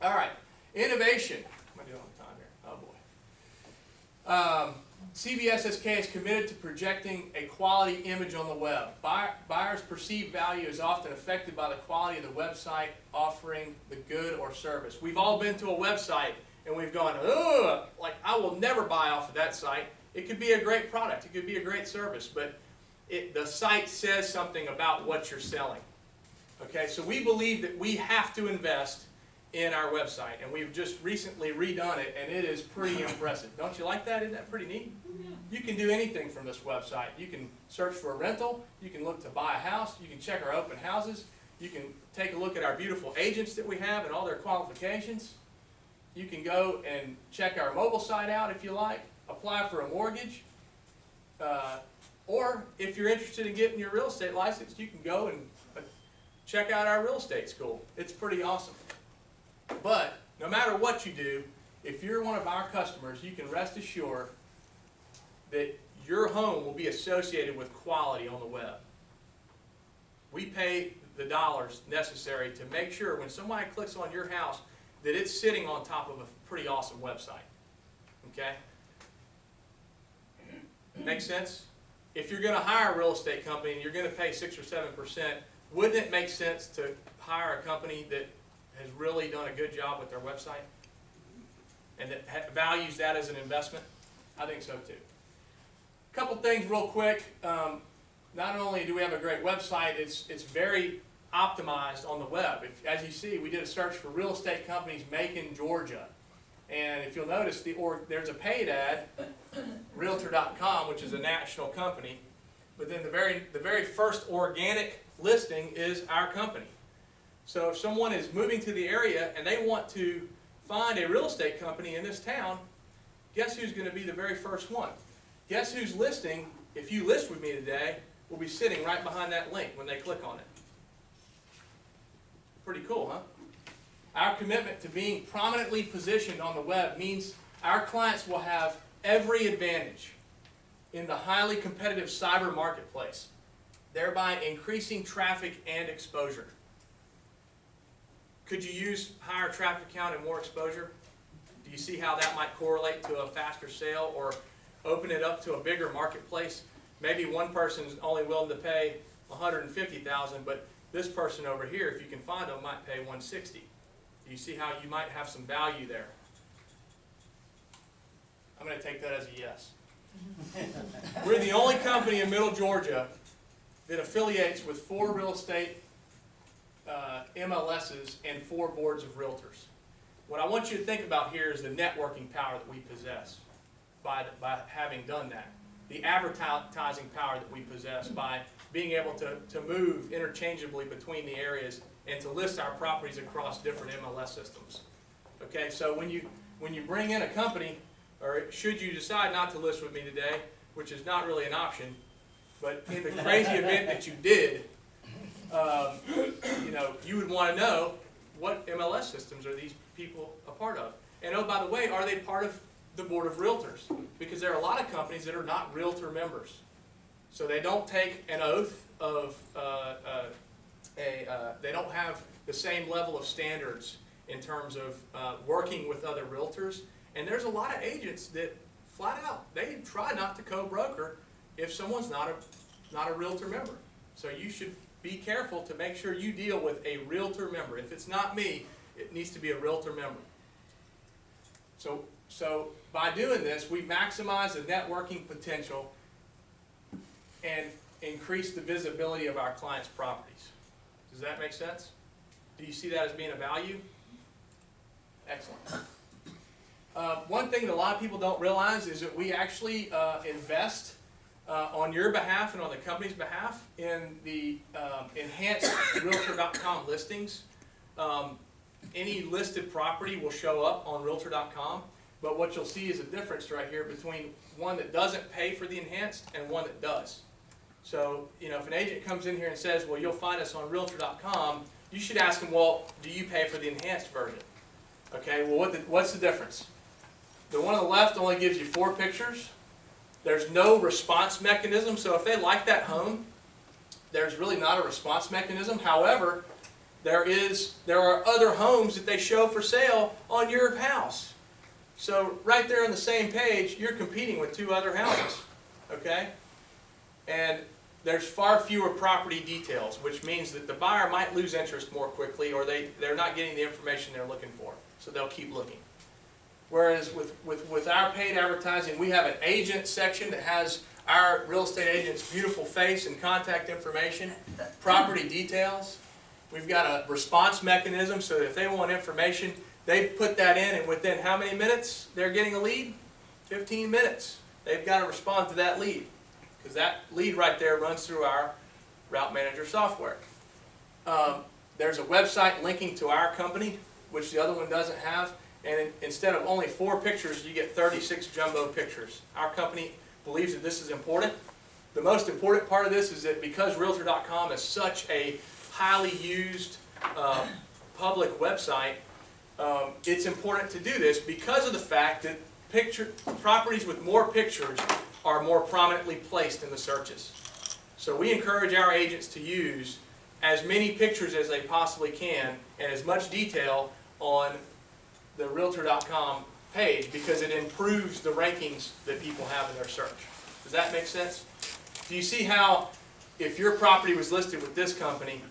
All right, innovation. What am I doing on time here? Oh boy. CBSSK is committed to projecting a quality image on the web. Buyers' perceived value is often affected by the quality of the website offering the good or service. We've all been to a website and we've gone, ugh, like I will never buy off of that site. It could be a great product, it could be a great service, but the site says something about what you're selling. Okay, so we believe that we have to invest in our website, and we've just recently redone it, and it is pretty impressive. Don't you like that? Isn't that pretty neat? You can do anything from this website. You can search for a rental, you can look to buy a house, you can check our open houses, you can take a look at our beautiful agents that we have and all their qualifications. You can go and check our mobile site out if you like, apply for a mortgage, or if you're interested in getting your real estate license, you can go and check out our real estate school. It's pretty awesome. But no matter what you do, if you're one of our customers, you can rest assured that your home will be associated with quality on the web. We pay the dollars necessary to make sure when somebody clicks on your house that it's sitting on top of a pretty awesome website. Okay? Make sense? If you're going to hire a real estate company and you're going to pay 6 or 7%, wouldn't it make sense to hire a company that has really done a good job with their website and that values that as an investment? I think so too. A couple things real quick. Not only do we have a great website, it's very optimized on the web. As you see, we did a search for real estate companies Macon, Georgia. And if you'll notice, there's a paid ad, Realtor.com, which is a national company. But then the very first organic listing is our company. So if someone is moving to the area and they want to find a real estate company in this town, guess who's going to be the very first one? Guess whose listing, if you list with me today, will be sitting right behind that link when they click on it. Pretty cool, huh? Our commitment to being prominently positioned on the web means our clients will have every advantage in the highly competitive cyber marketplace, thereby increasing traffic and exposure. Could you use higher traffic count and more exposure? Do you see how that might correlate to a faster sale or open it up to a bigger marketplace? Maybe one person's only willing to pay $150,000, but this person over here, if you can find them, might pay $160,000. Do you see how you might have some value there? I'm going to take that as a yes. We're the only company in Middle Georgia that affiliates with 4 real estate MLSs and 4 boards of realtors. What I want you to think about here is the networking power that we possess by having done that. The advertising power that we possess by being able to move interchangeably between the areas and to list our properties across different MLS systems. Okay, so when you bring in a company, or should you decide not to list with me today, which is not really an option, but in the crazy event that you did, you would want to know what MLS systems are these people a part of. And oh, by the way, are they part of the Board of Realtors? Because there are a lot of companies that are not Realtor members. So they don't take an oath of, they don't have the same level of standards in terms of working with other realtors. And there's a lot of agents that flat out, they try not to co-broker if someone's not a realtor member. So you should be careful to make sure you deal with a realtor member. If it's not me, it needs to be a realtor member. So by doing this, we maximize the networking potential and increase the visibility of our clients' properties. Does that make sense? Do you see that as being a value? Excellent. One thing that a lot of people don't realize is that we actually invest on your behalf and on the company's behalf in the enhanced Realtor.com listings. Any listed property will show up on Realtor.com, but what you'll see is a difference right here between one that doesn't pay for the enhanced and one that does. So, you know, if an agent comes in here and says, well, you'll find us on Realtor.com, you should ask them, well, do you pay for the enhanced version? Okay, well, what's the difference? The one on the left only gives you 4 pictures. There's no response mechanism, so if they like that home, there's really not a response mechanism. However, there are other homes that they show for sale on your house. So right there on the same page, you're competing with 2 other houses, okay? And there's far fewer property details, which means that the buyer might lose interest more quickly, or they're not getting the information they're looking for, so they'll keep looking. Whereas with our paid advertising, we have an agent section that has our real estate agent's beautiful face and contact information, property details. We've got a response mechanism, so that if they want information, they put that in, and within how many minutes they're getting a lead? 15 minutes. They've got to respond to that lead, because that lead right there runs through our Route Manager software. There's a website linking to our company, which the other one doesn't have, and instead of only 4 pictures, you get 36 jumbo pictures. Our company believes that this is important. The most important part of this is that because Realtor.com is such a highly used public website, it's important to do this because of the fact that properties with more pictures are more prominently placed in the searches. So we encourage our agents to use as many pictures as they possibly can and as much detail on the Realtor.com page, because it improves the rankings that people have in their search. Does that make sense? Do you see how if your property was listed with this company,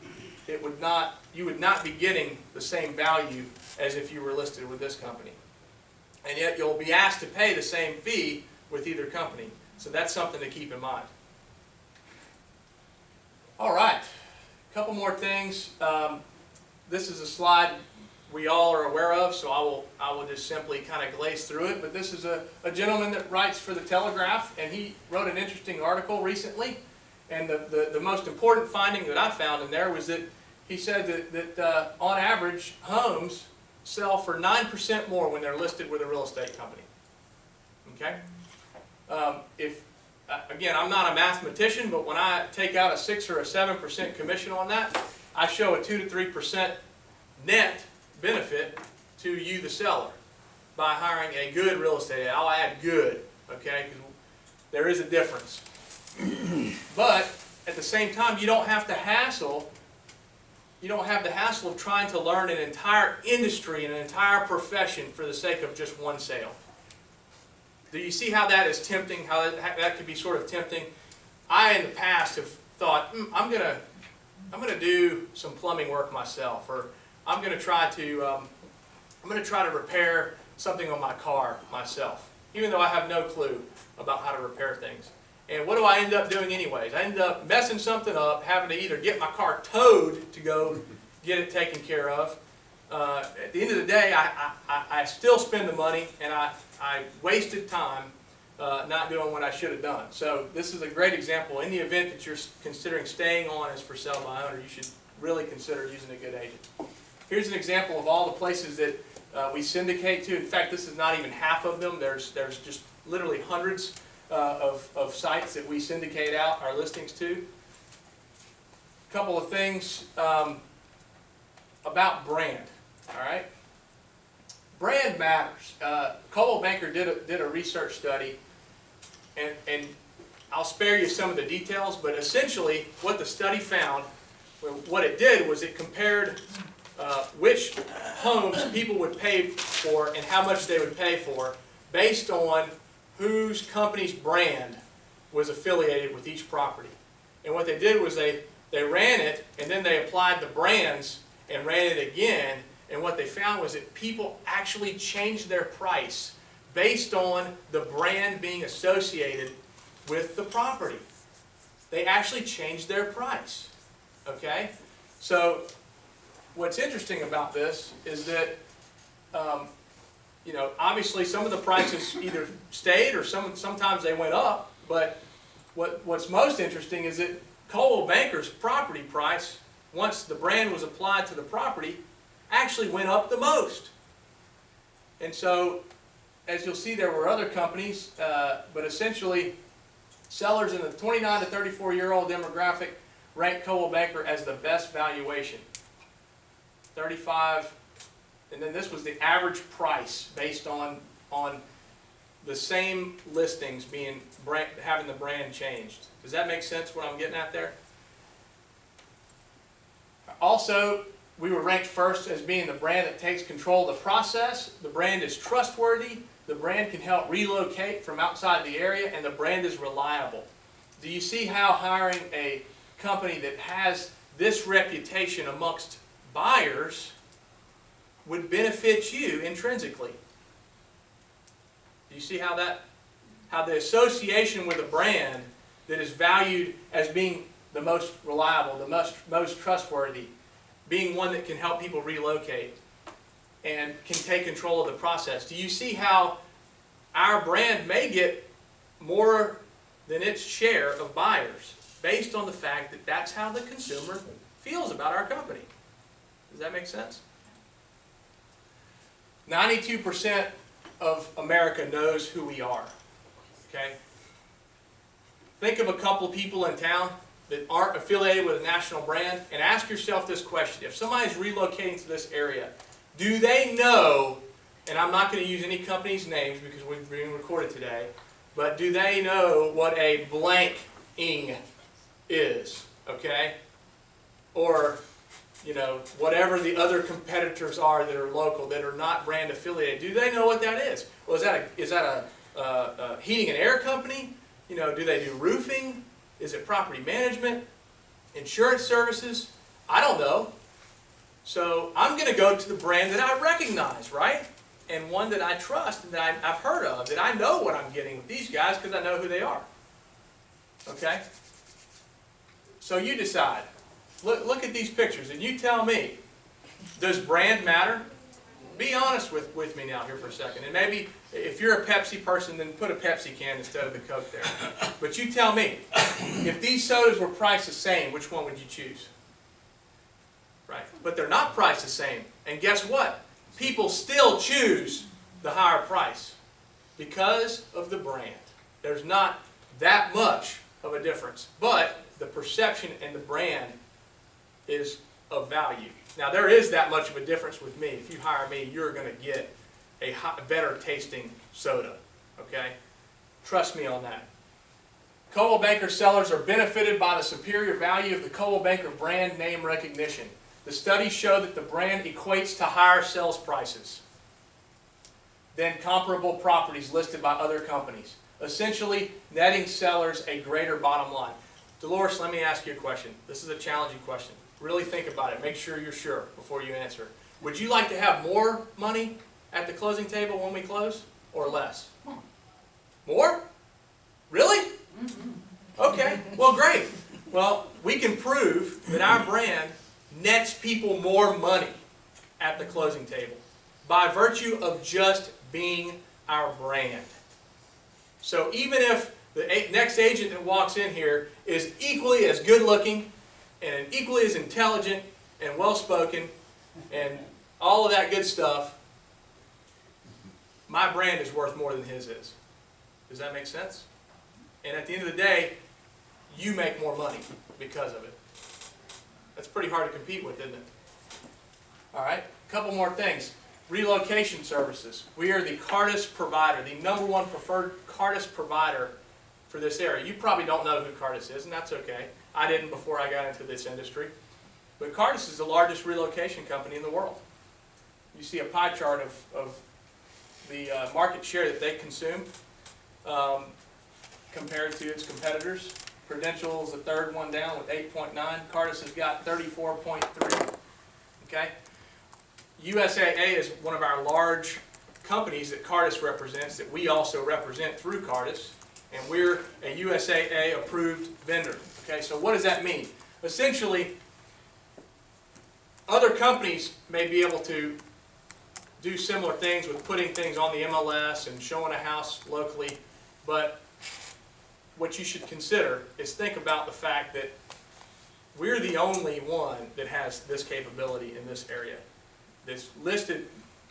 you would not be getting the same value as if you were listed with this company? And yet you'll be asked to pay the same fee with either company. So that's something to keep in mind. All right, a couple more things. This is a slide we all are aware of, so I will just simply kind of glaze through it. But this is a gentleman that writes for the Telegraph, and he wrote an interesting article recently. And the most important finding that I found in there was that he said that on average, homes sell for 9% more when they're listed with a real estate company. Okay? Again, I'm not a mathematician, but when I take out a 6 or a 7% commission on that, I show a 2 to 3% net benefit to you, the seller, by hiring a good real estate agent. I'll add good, okay? Because there is a difference. But at the same time, you don't have the hassle. You don't have the hassle of trying to learn an entire industry and an entire profession for the sake of just one sale. Do you see how that is tempting? How that could be sort of tempting? I, in the past, have thought, I'm gonna do some plumbing work myself, or I'm gonna try to repair something on my car myself, even though I have no clue about how to repair things. And what do I end up doing anyways? I end up messing something up, having to either get my car towed to go get it taken care of. At the end of the day, I still spend the money, and I wasted time not doing what I should have done. So this is a great example. In the event that you're considering staying on as for sale by owner, you should really consider using a good agent. Here's an example of all the places that we syndicate to. In fact, this is not even half of them. There's just literally hundreds of sites that we syndicate out our listings to. A couple of things about brand. All right, brand matters. Coldwell Banker did a research study, and I'll spare you some of the details, but essentially what the study found, what it did was it compared which homes people would pay for and how much they would pay for based on whose company's brand was affiliated with each property. And what they did was they ran it, and then they applied the brands and ran it again, and what they found was that people actually changed their price based on the brand being associated with the property. They actually changed their price. Okay? So what's interesting about this is that you know, obviously some of the prices either stayed or sometimes they went up, but what's most interesting is that Coldwell Banker's property price, once the brand was applied to the property, actually went up the most. And so, as you'll see, there were other companies, but essentially, sellers in the 29 to 34-year-old demographic ranked Coldwell Banker as the best valuation. 35, and then this was the average price based on the same listings being having the brand changed. Does that make sense what I'm getting at there? Also, we were ranked first as being the brand that takes control of the process. The brand is trustworthy. The brand can help relocate from outside the area, and the brand is reliable. Do you see how hiring a company that has this reputation amongst buyers would benefit you intrinsically? Do you see how the association with a brand that is valued as being the most reliable, the most trustworthy, being one that can help people relocate and can take control of the process? Do you see how our brand may get more than its share of buyers based on the fact that that's how the consumer feels about our company? Does that make sense? 92% of America knows who we are, okay? Think of a couple people in town that aren't affiliated with a national brand and ask yourself this question. If somebody's relocating to this area, do they know, and I'm not going to use any company's names because we've been recorded today, but do they know what a blank-ing is, okay? Or, you know, whatever the other competitors are that are local, that are not brand affiliated, do they know what that is? Well, is that a heating and air company? You know, do they do roofing? Is it property management? Insurance services? I don't know. So I'm going to go to the brand that I recognize, right? And one that I trust and that I've heard of, that I know what I'm getting with these guys because I know who they are. Okay? So you decide. Look at these pictures and you tell me, does brand matter? Be honest with me now here for a second. And maybe if you're a Pepsi person, then put a Pepsi can instead of the Coke there. But you tell me, if these sodas were priced the same, which one would you choose? Right? But they're not priced the same. And guess what? People still choose the higher price because of the brand. There's not that much of a difference. But the perception and the brand is of value. Now, there is that much of a difference with me. If you hire me, you're going to get a better tasting soda. Okay? Trust me on that. Coldwell Banker sellers are benefited by the superior value of the Coldwell Banker brand name recognition. The studies show that the brand equates to higher sales prices than comparable properties listed by other companies, essentially netting sellers a greater bottom line. Dolores, let me ask you a question. This is a challenging question. Really think about it. Make sure you're sure before you answer. Would you like to have more money at the closing table when we close, or less? More? Really? Okay, well, great. Well, we can prove that our brand nets people more money at the closing table by virtue of just being our brand. So even if the next agent that walks in here is equally as good looking and equally as intelligent and well spoken and all of that good stuff, my brand is worth more than his is. Does that make sense? And at the end of the day, you make more money because of it. That's pretty hard to compete with, isn't it? All right, a couple more things. Relocation services. We are the Cartus provider, the #1 preferred Cartus provider for this area. You probably don't know who Cartus is, and that's okay. I didn't before I got into this industry. But Cartus is the largest relocation company in the world. You see a pie chart of the market share that they consume compared to its competitors. Prudential is the third one down with 8.9. Cartus has got 34.3. Okay? USAA is one of our large companies that Cartus represents, that we also represent through Cartus, and we're a USAA approved vendor. Okay, so what does that mean? Essentially, other companies may be able to do similar things with putting things on the MLS and showing a house locally, but what you should consider is think about the fact that we're the only one that has this capability in this area. That's listed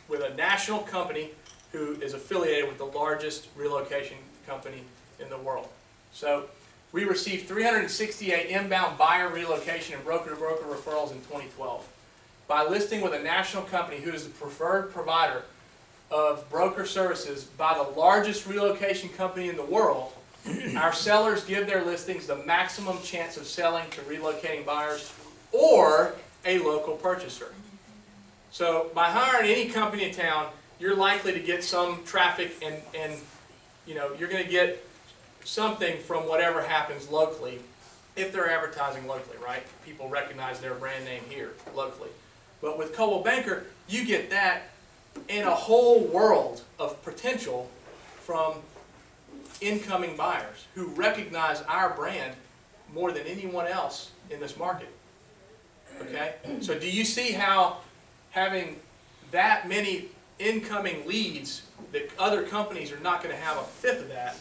with a national company who is affiliated with the largest relocation company in the world. So we received 368 inbound buyer relocation and broker-to-broker referrals in 2012. By listing with a national company who is the preferred provider of broker services by the largest relocation company in the world, our sellers give their listings the maximum chance of selling to relocating buyers or a local purchaser. So by hiring any company in town, you're likely to get some traffic and you know, you're going to get something from whatever happens locally if they're advertising locally, right? People recognize their brand name here locally. But with Coldwell Banker, you get that and a whole world of potential from incoming buyers who recognize our brand more than anyone else in this market. Okay? So do you see how having that many incoming leads that other companies are not going to have a fifth of that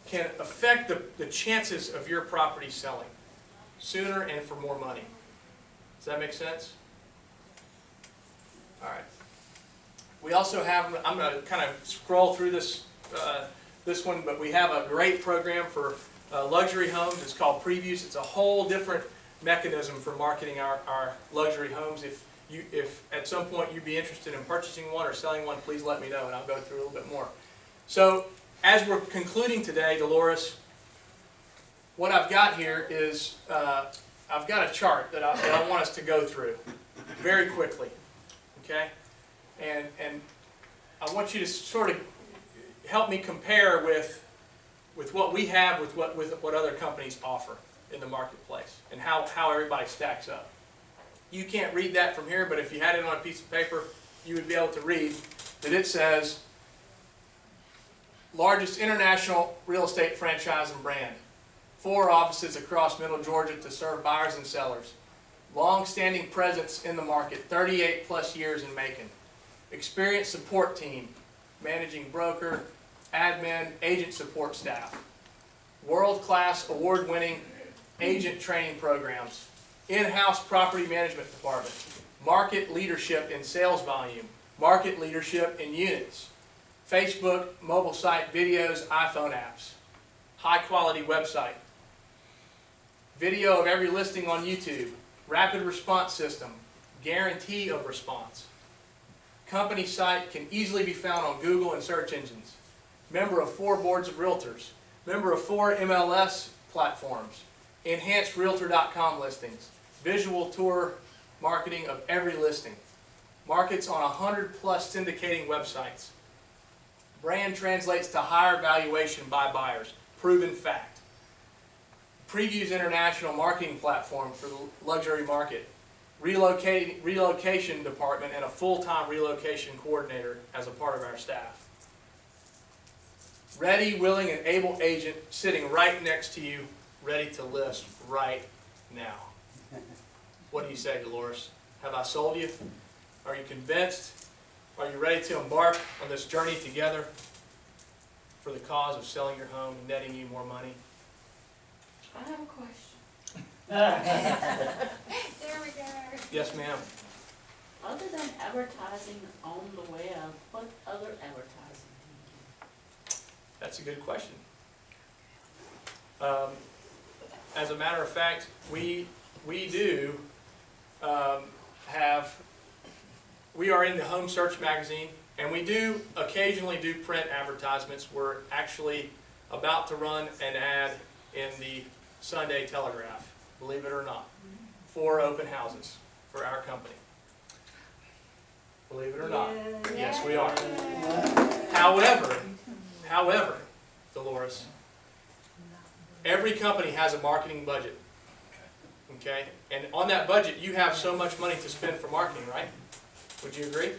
can affect the chances of your property selling sooner and for more money? Does that make sense? All right. We also have, I'm going to kind of scroll through this one, but we have a great program for luxury homes. It's called Previews. It's a whole different mechanism for marketing our luxury homes. If at some point you'd be interested in purchasing one or selling one, please let me know and I'll go through a little bit more. So as we're concluding today, Dolores, what I've got here is I've got a chart that I want us to go through very quickly. Okay? And I want you to sort of help me compare with what we have with what other companies offer in the marketplace and how everybody stacks up. You can't read that from here, but if you had it on a piece of paper, you would be able to read that it says largest international real estate franchise and brand. 4 offices across Middle Georgia to serve buyers and sellers. Long-standing presence in the market, 38 plus years in making. Experienced support team, managing broker, admin, agent support staff. World-class award-winning agent training programs. In-house property management department. Market leadership in sales volume. Market leadership in units. Facebook, mobile site videos, iPhone apps. High-quality website. Video of every listing on YouTube. Rapid response system. Guarantee of response. Company site can easily be found on Google and search engines. Member of 4 boards of realtors. Member of 4 MLS platforms. Enhanced Realtor.com listings. Visual tour marketing of every listing. Markets on 100 plus syndicating websites. Brand translates to higher valuation by buyers. Proven fact. Previews international marketing platform for the luxury market. Relocation department and a full-time relocation coordinator as a part of our staff. Ready, willing, and able agent sitting right next to you, ready to list right now. What do you say, Dolores? Have I sold you? Are you convinced? Are you ready to embark on this journey together for the cause of selling your home and netting you more money? I have a question. There we go. Yes, ma'am. Other than advertising on the web, what other advertising do you do? That's a good question. As a matter of fact, we do we are in the Home Search magazine, and we do occasionally do print advertisements. We're actually about to run an ad in the Sunday Telegraph, believe it or not, 4 open houses for our company. Believe it or not. Yes, we are. However, Dolores, every company has a marketing budget. Okay? And on that budget, you have so much money to spend for marketing, right? Would you agree?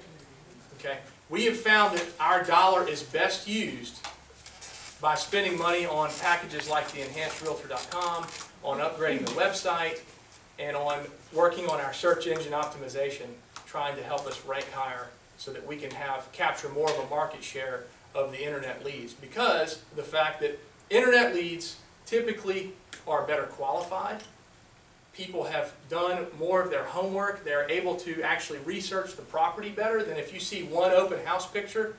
Okay. We have found that our dollar is best used by spending money on packages like the EnhancedRealtor.com, on upgrading the website, and on working on our search engine optimization, trying to help us rank higher so that we can capture more of a market share of the internet leads, because of the fact that internet leads typically are better qualified. People have done more of their homework. They're able to actually research the property better than if you see one open house picture.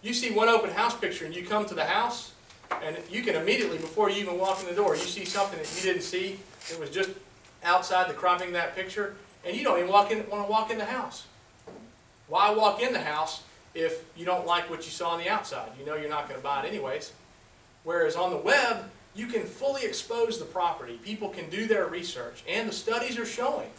You see one open house picture and you come to the house, and you can immediately, before you even walk in the door, you see something that you didn't see. It was just outside the cropping of that picture, and you don't even want to walk in the house. Why walk in the house if you don't like what you saw on the outside? You know you're not going to buy it anyways. Whereas on the web, you can fully expose the property. People can do their research. And the studies are showing,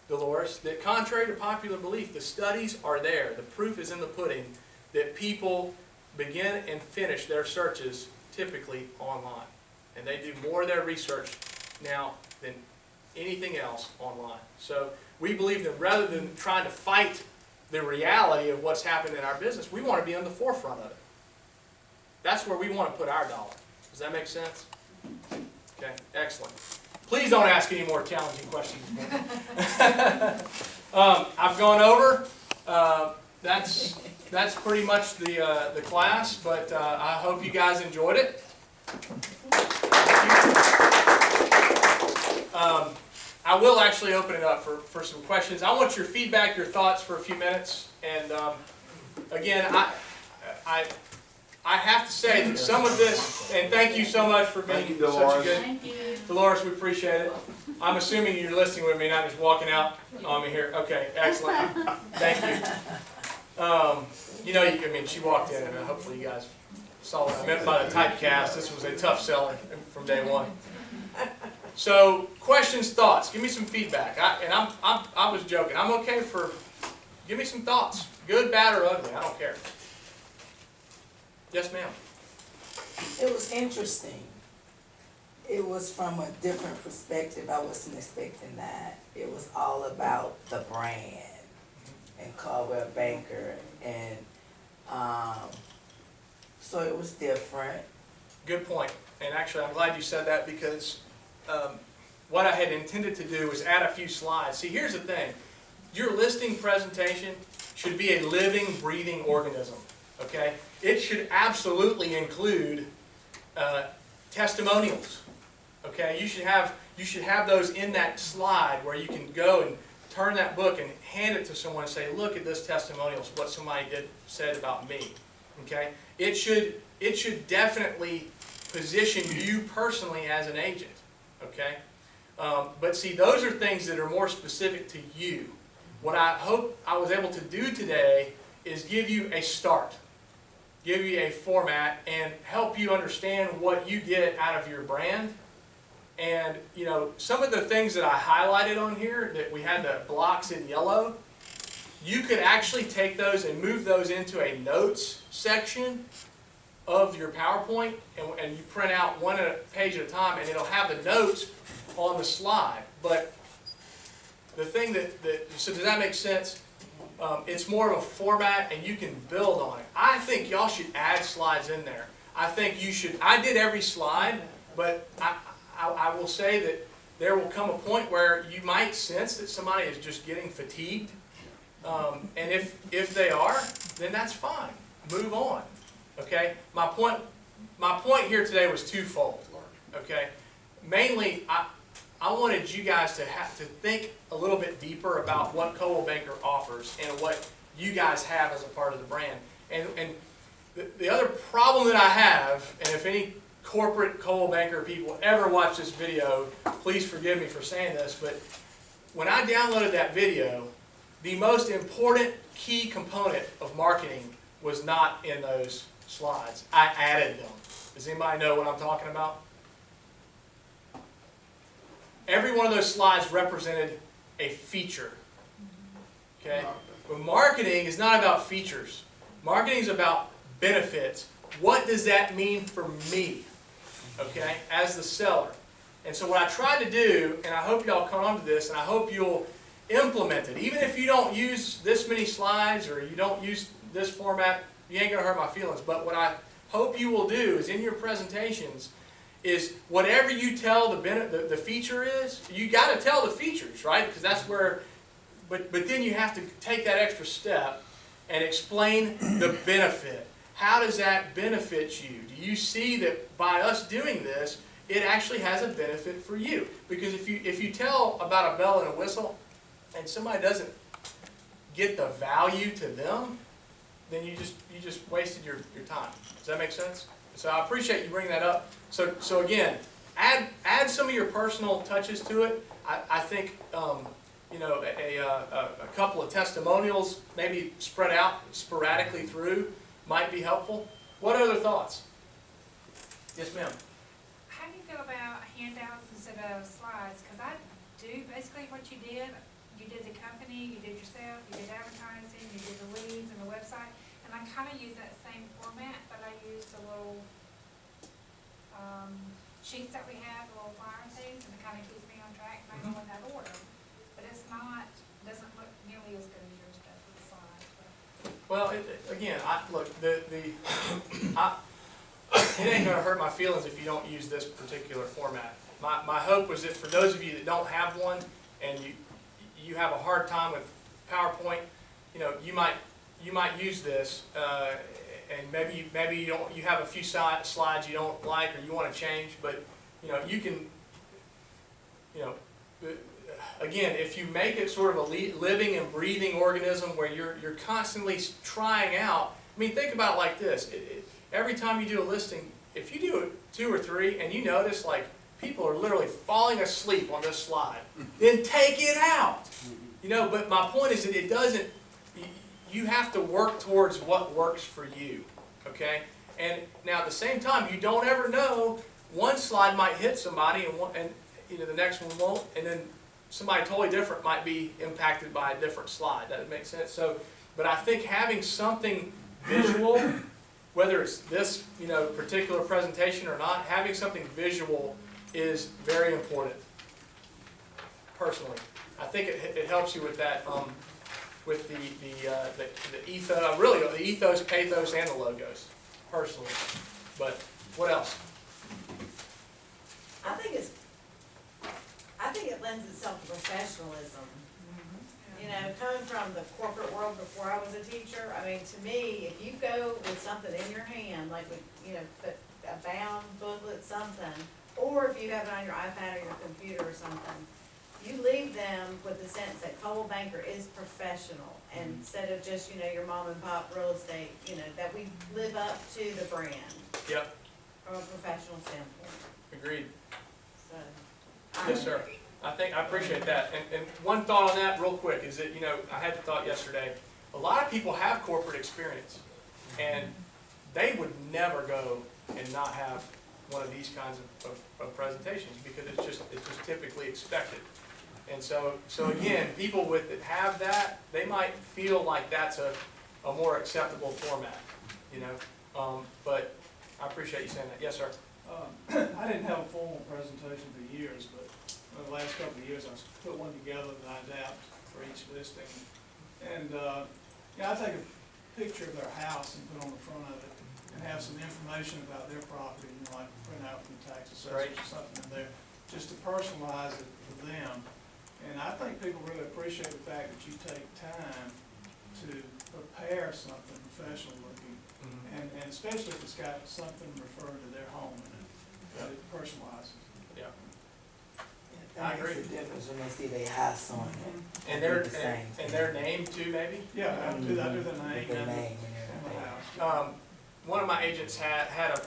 Dolores, that contrary to popular belief, the studies are there. The proof is in the pudding that people begin and finish their searches typically online. And they do more of their research now than anything else online. So we believe that rather than trying to fight the reality of what's happened in our business, we want to be on the forefront of it. That's where we want to put our dollar. Does that make sense? Okay, excellent. Please don't ask any more challenging questions. I've gone over. That's pretty much the class, but I hope you guys enjoyed it. I will actually open it up for some questions. I want your feedback, your thoughts for a few minutes. And again, I have to say that some of this, and thank you so much for being such a good... Thank you. Dolores, we appreciate it. I'm assuming you're listening with me, not just walking out on me here. Okay, excellent. Thank you. You know, I mean, she walked in, and hopefully you guys saw what I meant by the typecast. This was a tough seller from day one. So, questions, thoughts. Give me some feedback. I was joking. I'm okay for. Give me some thoughts, good, bad, or ugly. I don't care. Yes, ma'am. It was interesting. It was from a different perspective. I wasn't expecting that. It was all about the brand and Coldwell Banker, and so it was different. Good point. And actually, I'm glad you said that, because what I had intended to do was add a few slides. See, here's the thing. Your listing presentation should be a living, breathing organism. Okay? It should absolutely include testimonials. Okay? You should have those in that slide where you can go and turn that book and hand it to someone and say, look at this testimonial, what somebody said about me. Okay? It should definitely position you personally as an agent. Okay? But see, those are things that are more specific to you. What I hope I was able to do today is give you a start, give you a format, and help you understand what you get out of your brand. And, you know, some of the things that I highlighted on here, that we had the blocks in yellow, you could actually take those and move those into a notes section of your PowerPoint, and you print out one page at a time, and it'll have the notes on the slide. But the thing so does that make sense? It's more of a format, and you can build on it. I think y'all should add slides in there. I think you should. I did every slide, but I will say that there will come a point where you might sense that somebody is just getting fatigued. And if they are, then that's fine. Move on. Okay? My point here today was twofold. Okay? Mainly, I wanted you guys to think a little bit deeper about what Coldwell Banker offers and what you guys have as a part of the brand. And the other problem that I have, and if any corporate Coldwell Banker people ever watch this video, please forgive me for saying this, but when I downloaded that video, the most important key component of marketing was not in those slides. I added them. Does anybody know what I'm talking about? Every one of those slides represented a feature. Okay? But marketing is not about features. Marketing is about benefits. What does that mean for me? Okay? As the seller. And so what I tried to do, and I hope y'all come on to this, and I hope you'll implement it. Even if you don't use this many slides or you don't use this format, you ain't going to hurt my feelings. But what I hope you will do is in your presentations is whatever you tell the feature is, you got to tell the features, right? Because that's where, but then you have to take that extra step and explain the benefit. How does that benefit you? Do you see that by us doing this, it actually has a benefit for you? Because if you tell about a bell and a whistle, and somebody doesn't get the value to them, then you just wasted your time. Does that make sense? So I appreciate you bringing that up. So again, add some of your personal touches to it. I think you know, a couple of testimonials, maybe spread out sporadically through, might be helpful. What other thoughts? Yes, ma'am. How do you feel about handouts instead of slides? Because I do basically what you did. You did the company, you did yourself, you did advertising, you did the leads and the website. And I kind of use that same format, but I use the little sheets that we have, the little flyer things, and it kind of keeps me on track and I go in that order. But it's not, doesn't look nearly as good as your stuff with the slides. Well, again, look, it ain't gonna hurt my feelings if you don't use this particular format. My hope was that for those of you that don't have one and you have a hard time with PowerPoint, you know, you might use this, and maybe you have a few slides you don't like or you want to change, but you know, you can, you know, again, if you make it sort of a living and breathing organism where you're constantly trying out. I mean, think about it like this. Every time you do a listing, if you do 2 or 3 and you notice like people are literally falling asleep on this slide, then take it out. You know, but my point is that it doesn't, you have to work towards what works for you, okay? And now at the same time, you don't ever know, one slide might hit somebody and you know, the next one won't, and then somebody totally different might be impacted by a different slide. That makes sense. So, but I think having something visual, whether it's this, you know, particular presentation or not, having something visual is very important. Personally, I think it helps you with that, with the ethos, really the ethos, pathos, and the logos. Personally, but what else? I think it lends itself to professionalism. You know, coming from the corporate world before I was a teacher, I mean, to me, if you go with something in your hand, like with, you know, put a bound booklet, something, or if you have it on your iPad or your computer or something, you leave them with the sense that Coldwell Banker is professional, and instead of just, you know, your mom and pop real estate, you know, that we live up to the brand. Yep. From a professional standpoint, Agreed. so. Yes, sir. I appreciate that. And one thought on that real quick is that, you know, I had the thought yesterday, a lot of people have corporate experience and they would never go and not have one of these kinds of presentations because it's just typically expected. And so again, people that have that, they might feel like that's a more acceptable format, you know. But I appreciate you saying that. Yes, sir. I didn't have a formal presentation for years, but the last couple of years I put one together that I adapt for each listing. And yeah, I take a picture of their house and put on the front of it and have some information about their property, you know, like print out from the tax assessors or something in there, just to personalize it for them. And I think people really appreciate the fact that you take time to prepare something professional looking, and especially if it's got something referring to their home in it, that it personalizes. Yeah. That I agree. makes a difference when they see their house on it. And their name too, maybe. Yeah, I do the name With their and name and the everything. house. One of my agents had a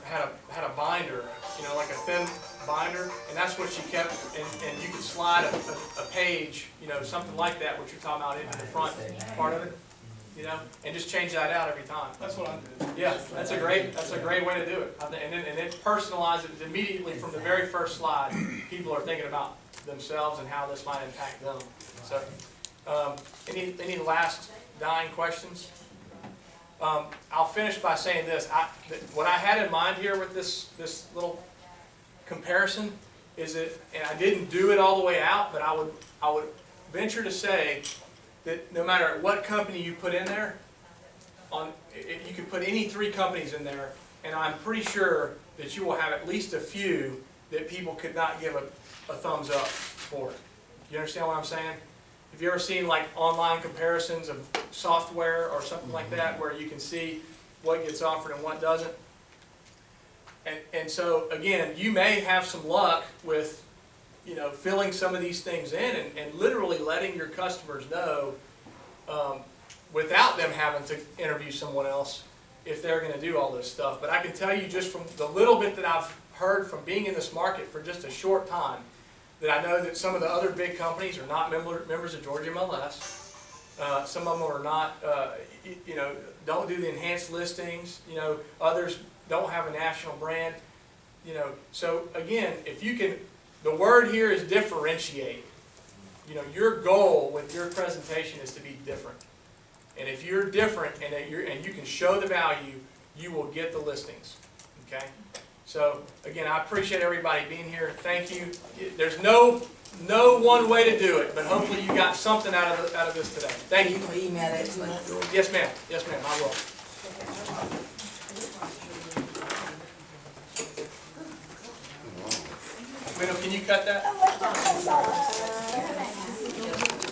binder, you know, like a thin binder, and that's what she kept. And you could slide a page, you know, something like that, what you're talking about, into the front part of it, you know, and just change that out every time. That's what I do. Yeah, that's a great way to do it. And then personalize it immediately from the very first slide. People are thinking about themselves and how this might impact them. So, any last dying questions? I'll finish by saying this. What I had in mind here with this little comparison is that, and I didn't do it all the way out, but I would venture to say that no matter what company you put in there, you could put any 3 companies in there, and I'm pretty sure that you will have at least a few that people could not give a thumbs up for. You understand what I'm saying? Have you ever seen like online comparisons of software or something like that, where you can see what gets offered and what doesn't? And so, again, you may have some luck with, you know, filling some of these things in and literally letting your customers know, without them having to interview someone else, if they're gonna do all this stuff. But I can tell you just from the little bit that I've heard from being in this market for just a short time, that I know that some of the other big companies are not members of Georgia MLS. Some of them are not, you know, don't do the enhanced listings, you know, others don't have a national brand, you know. So again, if you can, the word here is differentiate. You know, your goal with your presentation is to be different. And if you're different and you can show the value, you will get the listings, okay? So again, I appreciate everybody being here. Thank you. There's no one way to do it, but hopefully you got something out of this today. Thank you. You can email that to us. Yes, ma'am. Yes, ma'am. I will. Can you cut that?